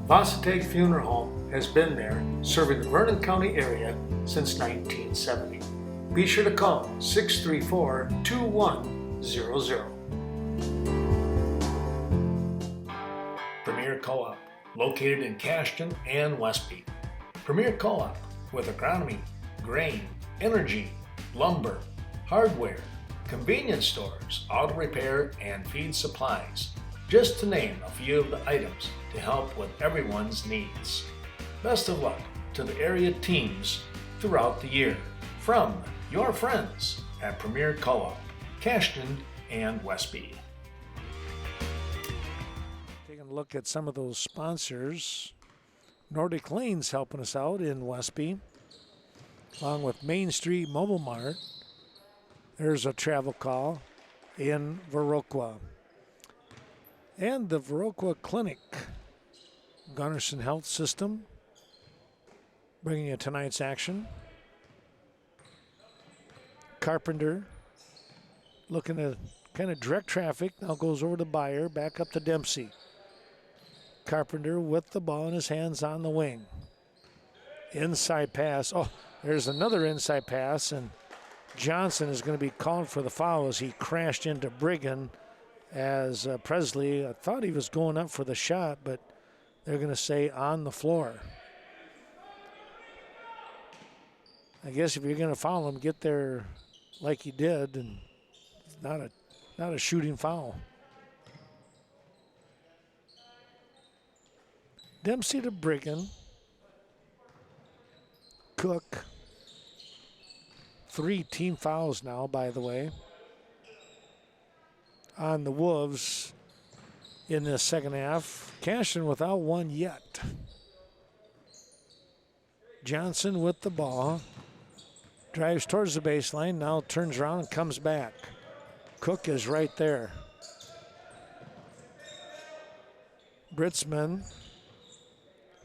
Varsity Funeral Home has been there serving the Vernon County area since 1970. Be sure to call 634-2100. Premier Co-op, located in Cashton and Westby. Premier Co-op with agronomy, grain, energy, lumber, hardware, convenience stores, auto repair, and feed supplies, just to name a few of the items to help with everyone's needs. Best of luck to the area teams throughout the year. From your friends at Premier Co-op, Cashton and Westby. Taking a look at some of those sponsors. Nordic Lanes helping us out in Westby, along with Main Street Mobile Mart. There's a travel call in Viroqua. And the Viroqua Clinic, Gunnarsson Health System, bringing you tonight's action. Carpenter looking to kind of direct traffic. Now goes over to Byer, back up to Dempsey. Carpenter with the ball in his hands on the wing. Inside pass. Oh, there's another inside pass, and Johnson is going to be called for the foul as he crashed into Brigham. As Presley, I thought he was going up for the shot, but they're going to say on the floor. I guess if you're going to foul him, get there like he did, and it's not a shooting foul. Dempsey to Brigham. Cook. 3 team fouls now, by the way, on the Wolves in the second half. Cashton without one yet. Johnson with the ball. Drives towards the baseline, now turns around and comes back. Cook is right there. Britzman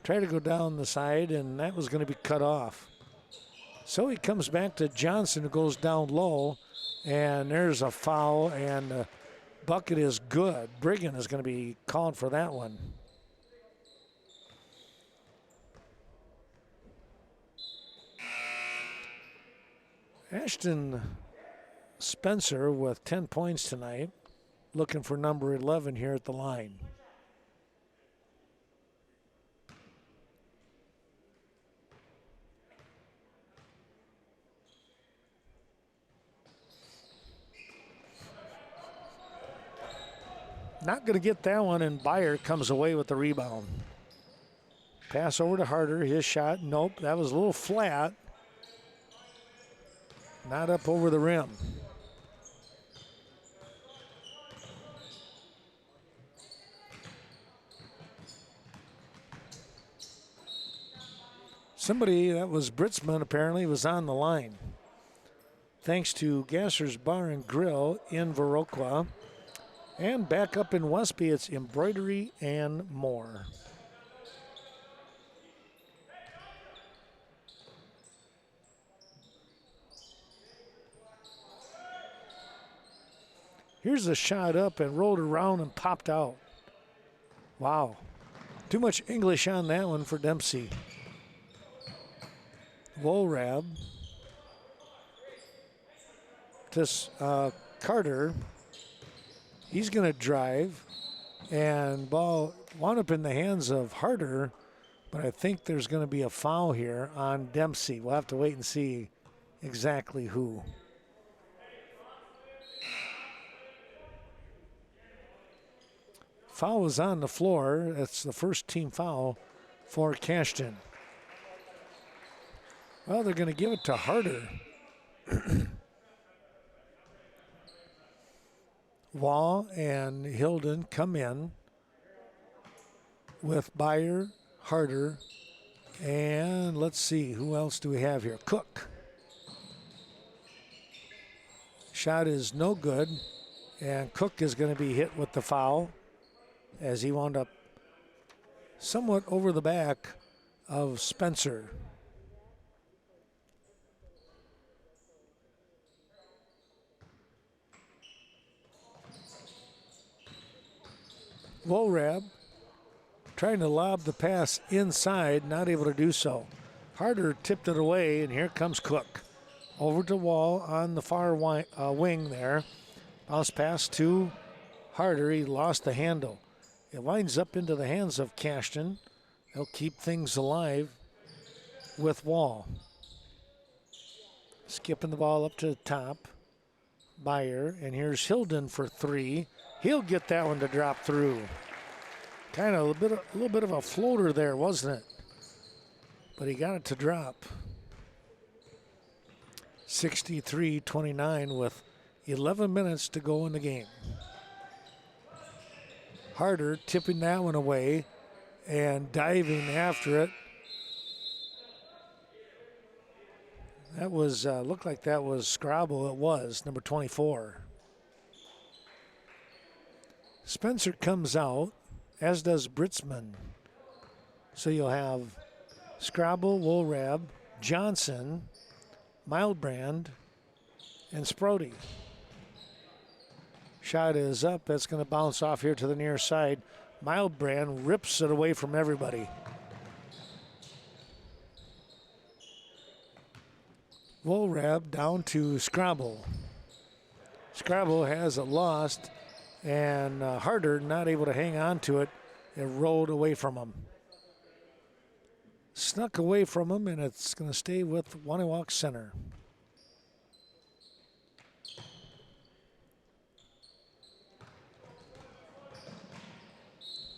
tried to go down the side, and that was going to be cut off. So he comes back to Johnson, who goes down low, and there's a foul, and the bucket is good. Brigham is going to be called for that one. Ashton Spencer with 10 points tonight, looking for number 11 here at the line. Not going to get that one, and Byer comes away with the rebound. Pass over to Harder, his shot, nope, that was a little flat. Not up over the rim. Somebody, that was Britzman, apparently was on the line. Thanks to Gasser's Bar and Grill in Viroqua. And back up in Westby, it's Embroidery and More. Here's a shot up and rolled around and popped out. Wow. Too much English on that one for Dempsey. Volrab. To Carter. He's going to drive. And ball wound up in the hands of Harder. But I think there's going to be a foul here on Dempsey. We'll have to wait and see exactly who. Foul was on the floor. That's the first team foul for Cashton. Well, they're going to give it to Harder. Wall and Hilden come in with Byer, Harder, and let's see, who else do we have here? Cook. Shot is no good, and Cook is going to be hit with the foul as he wound up somewhat over the back of Spencer. Worab trying to lob the pass inside, not able to do so. Harder tipped it away, and here comes Cook. Over to Wall on the far wing there. Bounce pass to Harder. He lost the handle. It winds up into the hands of Cashton. They'll keep things alive with Wall. Skipping the ball up to the top. Byer, and here's Hilden for three. He'll get that one to drop through. Kind of a little bit of a floater there, wasn't it? But he got it to drop. 63-29 with 11 minutes to go in the game. Harder tipping that one away and diving after it. That was, looked like that was Scrabble. It was, number 24. Spencer comes out, as does Britzman. So you'll have Scrabble, Woolrab, Johnson, Mildbrand, and Sprody. Shot is up. That's going to bounce off here to the near side. Mildbrand rips it away from everybody. Woolrab down to Scrabble. Scrabble has it lost, and Harder not able to hang on to it. It rolled away from him. Snuck away from him, and it's going to stay with Wonewoc Center.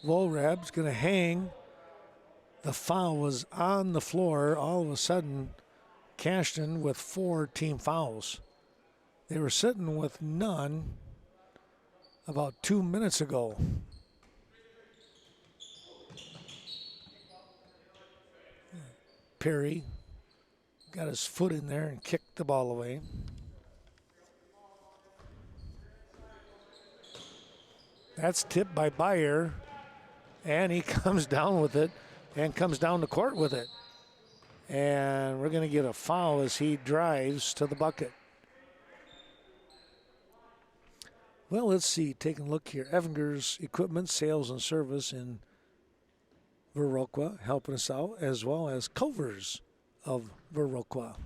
Woolrab's going to hang. The foul was on the floor. All of a sudden, Cashton with 4 team fouls. They were sitting with none about 2 minutes ago. Perry got his foot in there and kicked the ball away. That's tipped by Byer, and he comes down with it and comes down the court with it. And we're going to get a foul as he drives to the bucket. Well, let's see. Taking a look here. Evinger's Equipment, Sales, and Service in Viroqua helping us out, as well as Culver's of Viroqua.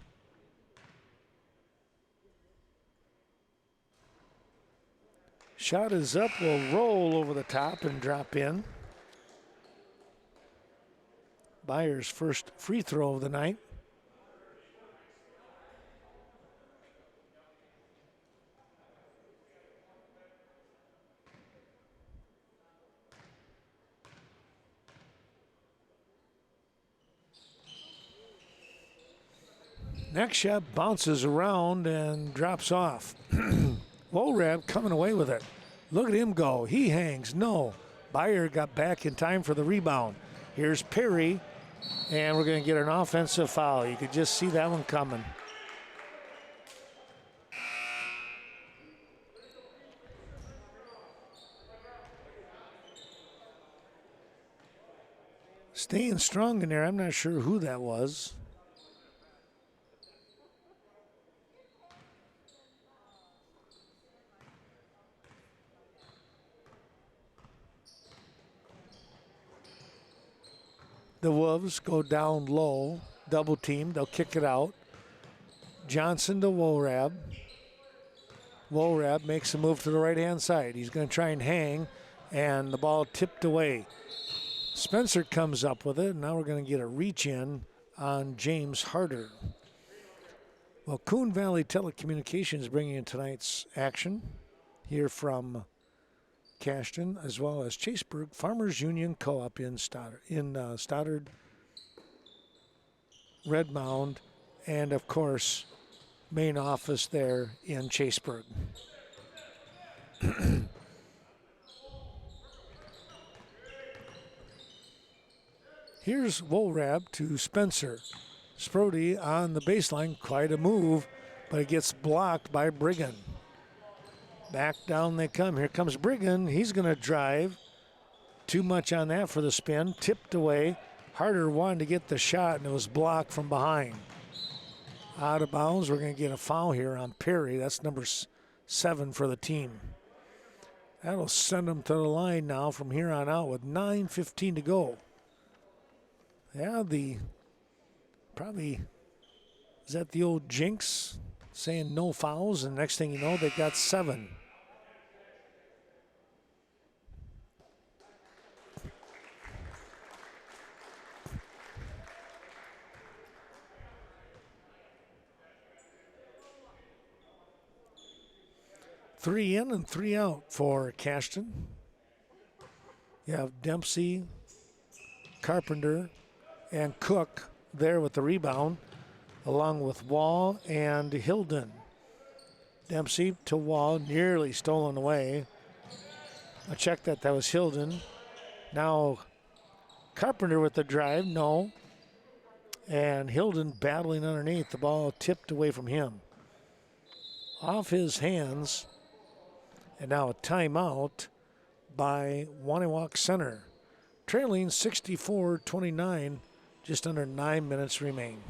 Shot is up. Will roll over the top and drop in. Byer's first free throw of the night. Next shot bounces around and drops off. Woolrab coming away with it. Look at him go. He hangs. No. Byer got back in time for the rebound. Here's Perry, and we're going to get an offensive foul. You could just see that one coming. Staying strong in there. I'm not sure who that was. The Wolves go down low, double team. They'll kick it out. Johnson to Woolrab. Woolrab makes a move to the right-hand side. He's going to try and hang, and the ball tipped away. Spencer comes up with it, and now we're going to get a reach-in on James Harder. Well, Coon Valley Telecommunications bringing in tonight's action here from Cashton, as well as Chaseburg Farmers Union Co-op in Stoddard, Red Mound, and of course, main office there in Chaseburg. Here's Wolrab to Spencer. Sprody on the baseline, quite a move, but it gets blocked by Brigham. Back down they come. Here comes Brigham. He's going to drive. Too much on that for the spin. Tipped away. Harder wanted to get the shot, and it was blocked from behind. Out of bounds. We're going to get a foul here on Perry. That's number 7 for the team. That'll send them to the line now from here on out with 9:15 to go. Yeah, probably, is that the old jinx saying no fouls, and next thing you know, they got 7. Three in and 3 out for Cashton. You have Dempsey, Carpenter, and Cook there with the rebound, along with Wall and Hilden. Dempsey to Wall, nearly stolen away. I checked that was Hilden. Now Carpenter with the drive, no. And Hilden battling underneath, the ball tipped away from him. Off his hands, and now a timeout by Wonewoc Center. Trailing 64-29, just under 9 minutes remain.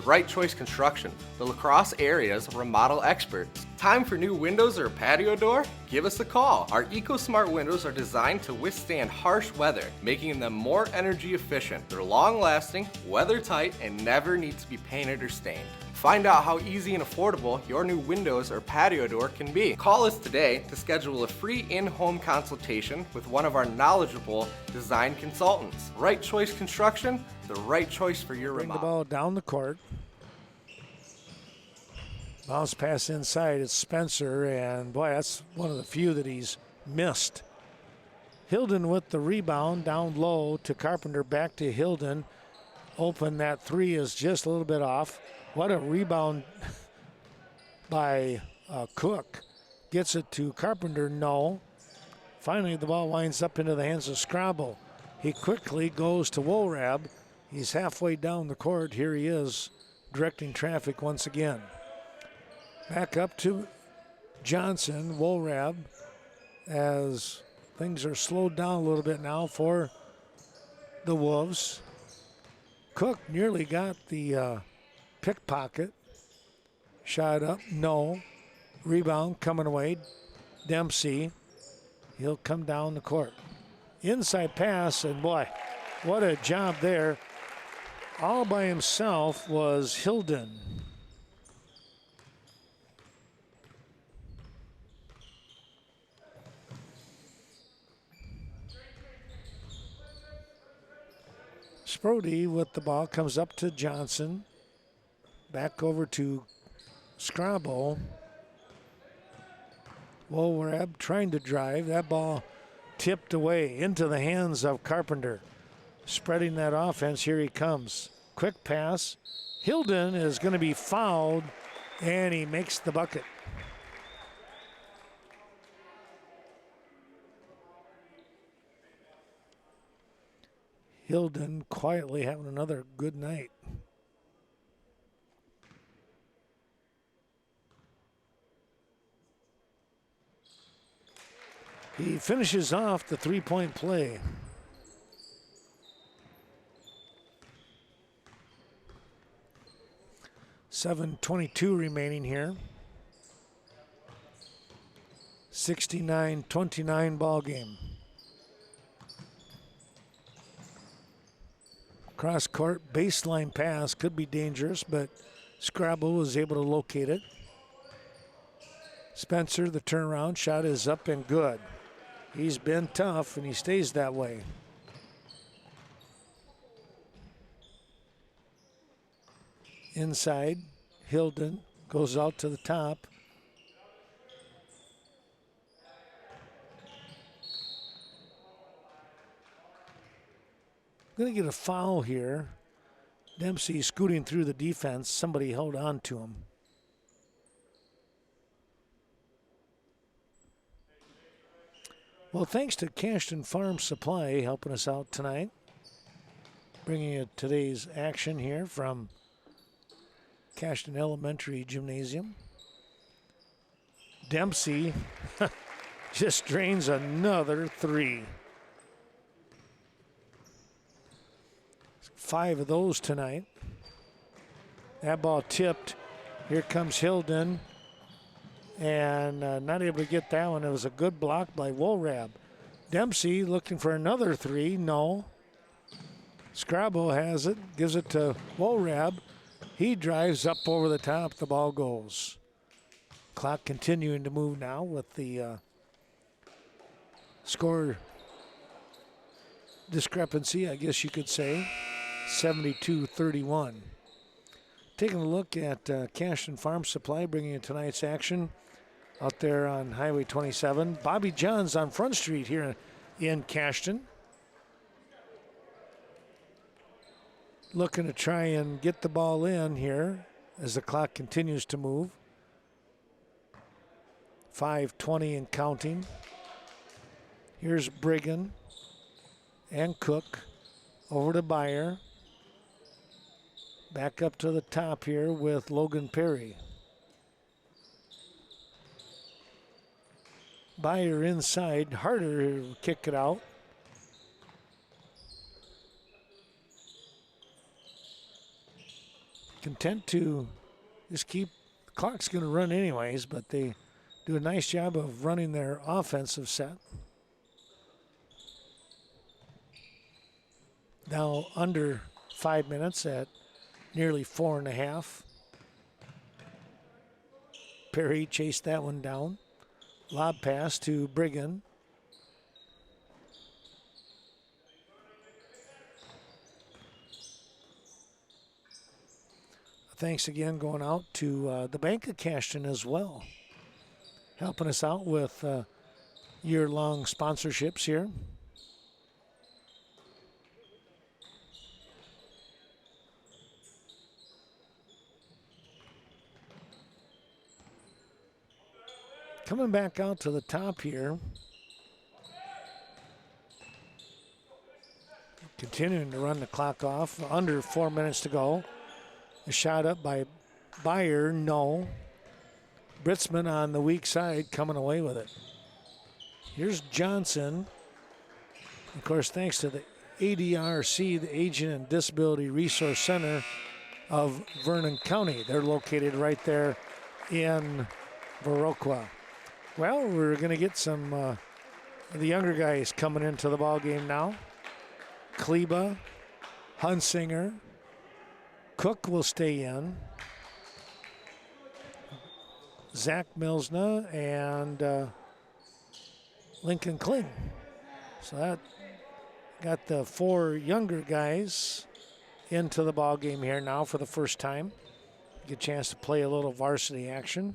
Right Choice Construction, the La Crosse area's remodel experts. Time for new windows or a patio door? Give us a call. Our EcoSmart windows are designed to withstand harsh weather, making them more energy efficient. They're long-lasting, weather-tight, and never need to be painted or stained. Find out how easy and affordable your new windows or patio door can be. Call us today to schedule a free in-home consultation with one of our knowledgeable design consultants. Right Choice Construction, the right choice for your remodel. Bring the ball down the court. Bounce pass inside, it's Spencer, and boy, that's one of the few that he's missed. Hilden with the rebound, down low to Carpenter, back to Hilden. Open, that 3 is just a little bit off. What a rebound by Cook. Gets it to Carpenter, no. Finally, the ball winds up into the hands of Scrabble. He quickly goes to Wolrab. He's halfway down the court. Here he is, directing traffic once again. Back up to Johnson, Wolrab, as things are slowed down a little bit now for the Wolves. Cook nearly got the pickpocket. Shot up, no. Rebound coming away. Dempsey, he'll come down the court. Inside pass, and boy, what a job there. All by himself was Hilden. Sprody with the ball, comes up to Johnson. Back over to Scrabble. Wolrab trying to drive. That ball tipped away into the hands of Carpenter. Spreading that offense, here he comes. Quick pass. Hilden is going to be fouled, and he makes the bucket. Hilden quietly having another good night. He finishes off the three-point play. .722 remaining here. 69-29 ball game. Cross court baseline pass could be dangerous, but Scrabble was able to locate it. Spencer, the turnaround shot is up and good. He's been tough and he stays that way. Inside, Hilden goes out to the top. Going to get a foul here. Dempsey scooting through the defense. Somebody held on to him. Well, thanks to Cashton Farm Supply helping us out tonight. Bringing you today's action here from Cashton Elementary Gymnasium. Dempsey just drains another three. 5 of those tonight. That ball tipped. Here comes Hilden. And not able to get that one. It was a good block by Wolrab. Dempsey looking for another 3. No. Scrabble has it. Gives it to Wolrab. He drives up over the top. The ball goes. Clock continuing to move now with the score discrepancy, I guess you could say. 72-31. Taking a look at Cashton Farm Supply, bringing you tonight's action out there on Highway 27. Bobby John's on Front Street here in Cashton. Looking to try and get the ball in here as the clock continues to move. 5:20 and counting. Here's Brigham and Cook over to Byer. Back up to the top here with Logan Perry. Byer inside, harder to kick it out. Content to just keep, the clock's going to run anyways, but they do a nice job of running their offensive set. Now under 5 minutes at nearly 4.5. Perry chased that one down. Lob pass to Brigham. Thanks again going out to the Bank of Cashton as well. Helping us out with year-long sponsorships here. Coming back out to the top here. Continuing to run the clock off. Under 4 minutes to go. A shot up by Byer, no. Britzman on the weak side coming away with it. Here's Johnson. Of course, thanks to the ADRC, the Aging and Disability Resource Center of Vernon County. They're located right there in Viroqua. Well, we're going to get some of the younger guys coming into the ball game now. Kleba, Hunsinger, Cook will stay in. Zach Milsna and Lincoln Kling. So that got the 4 younger guys into the ball game here now for the first time. Get a chance to play a little varsity action.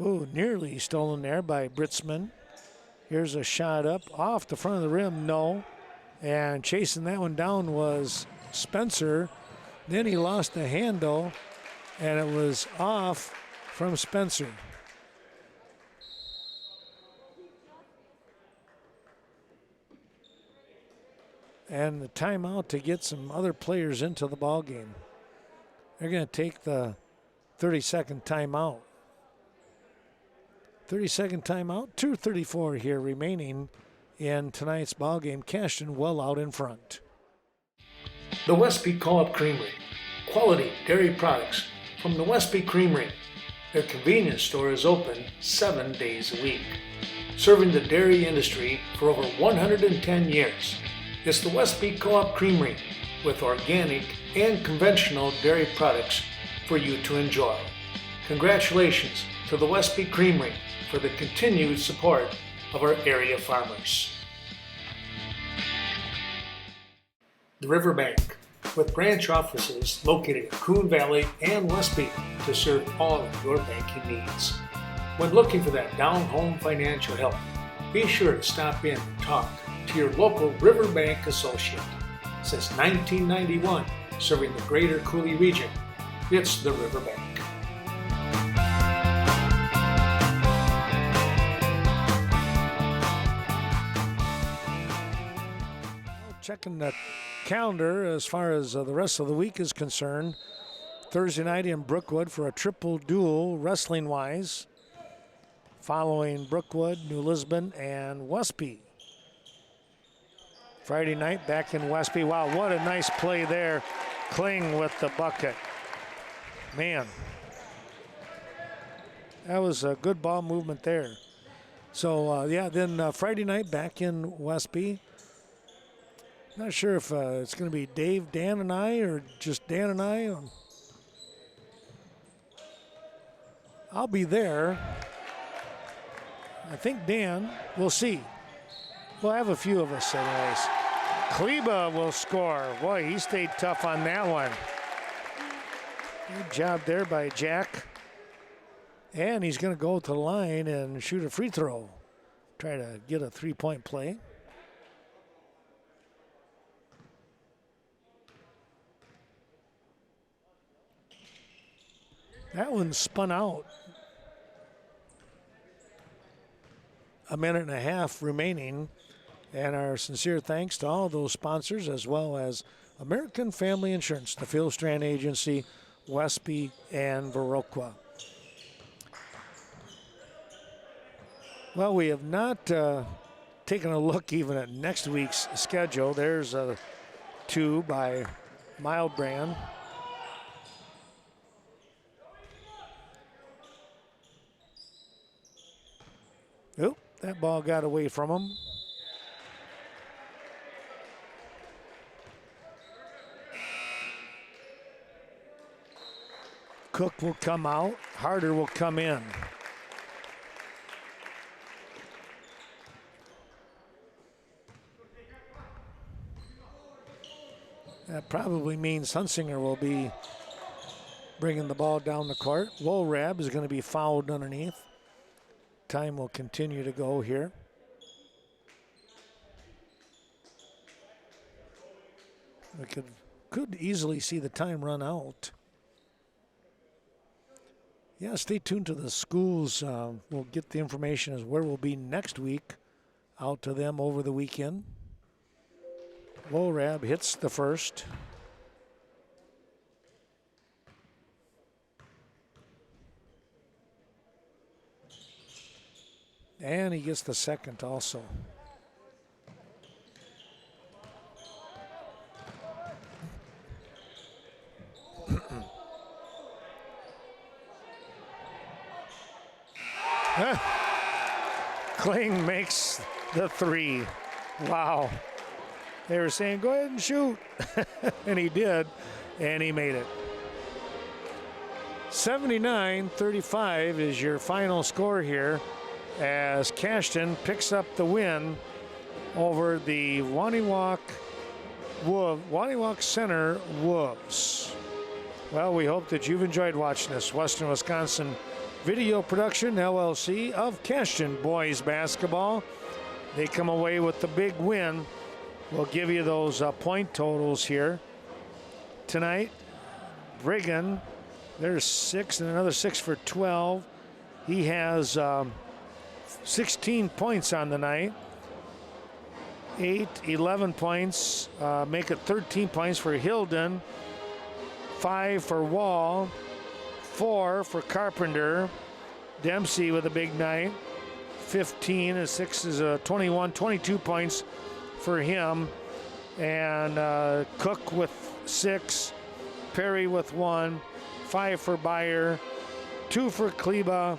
Ooh, nearly stolen there by Britzman. Here's a shot up off the front of the rim, no. And chasing that one down was Spencer. Then he lost the handle, and it was off from Spencer. And the timeout to get some other players into the ball game. They're going to take the 30-second timeout. 30-second timeout, 2:34 here remaining in tonight's ball game. Cashton well out in front. The Westby Co-op Creamery. Quality dairy products from the Westby Creamery. Their convenience store is open 7 days a week. Serving the dairy industry for over 110 years. It's the Westby Co-op Creamery with organic and conventional dairy products for you to enjoy. Congratulations to the Westby Creamery for the continued support of our area farmers. The Riverbank, with branch offices located in Coon Valley and Westby to serve all of your banking needs. When looking for that down-home financial help, be sure to stop in and talk to your local Riverbank associate. Since 1991, serving the greater Cooley region, it's the Riverbank. Checking the calendar as far as the rest of the week is concerned. Thursday night in Brookwood for a triple duel wrestling-wise, following Brookwood, New Lisbon, and Westby. Friday night back in Westby. Wow, what a nice play there. Kling with the bucket. Man, that was a good ball movement there. So, then Friday night back in Westby. Not sure if it's going to be Dave, Dan, and I, or just Dan and I. I'll be there. I think Dan, we'll see. We'll have a few of us anyways. Kleba will score. Boy, he stayed tough on that one. Good job there by Jack. And he's going to go to the line and shoot a free throw. Try to get a three-point play. That one spun out. A minute and a half remaining. And our sincere thanks to all those sponsors, as well as American Family Insurance, the Phil Strand Agency, Westby, and Viroqua. Well, we have not taken a look even at next week's schedule. There's a 2 by Mildbrand. Oop, that ball got away from him. Cook will come out. Harder will come in. That probably means Hunsinger will be bringing the ball down the court. Wolrab is going to be fouled underneath. Time will continue to go here. We could easily see the time run out. Yeah, stay tuned to the schools. We'll get the information as where we'll be next week. Out to them over the weekend. Wolrab hits the first. And he gets the second also. Kling makes the 3. Wow. They were saying, go ahead and shoot. And he did, and he made it. 79-35 is your final score here as Cashton picks up the win over the Wonewoc Center Wolves. Well, we hope that you've enjoyed watching this Western Wisconsin Video Production LLC of Cashton boys basketball. They come away with the big win. We'll give you those point totals here. Tonight, Brigham, there's 6 and another 6 for 12. He has 16 points on the night. 11 points, make it 13 points for Hilden. 5 for Wall. 4 for Carpenter. Dempsey with a big night. 15, and 6 is 21, 22 points for him. And Cook with 6, Perry with 1, 5 for Beyer, 2 for Kleba,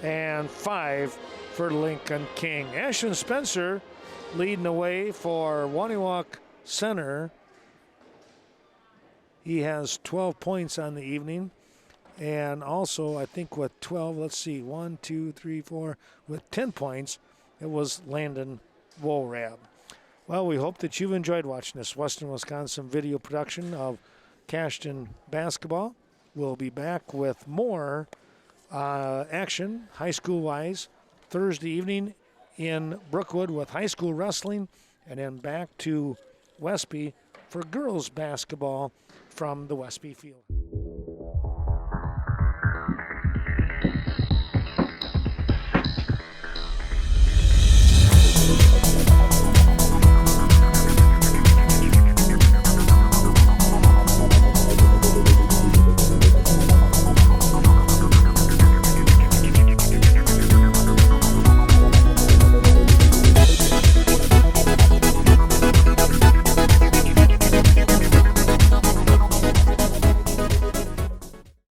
and 5 for Lincoln King. Ashton Spencer leading the way for Wonewoc Center. He has 12 points on the evening. And also, I think with 12, let's see, 1, 2, 3, 4, with 10 points, it was Landon Wolrab. Well, we hope that you've enjoyed watching this Western Wisconsin video production of Cashton basketball. We'll be back with more action, high school-wise, Thursday evening in Brookwood with high school wrestling, and then back to Westby for girls basketball from the Westby field.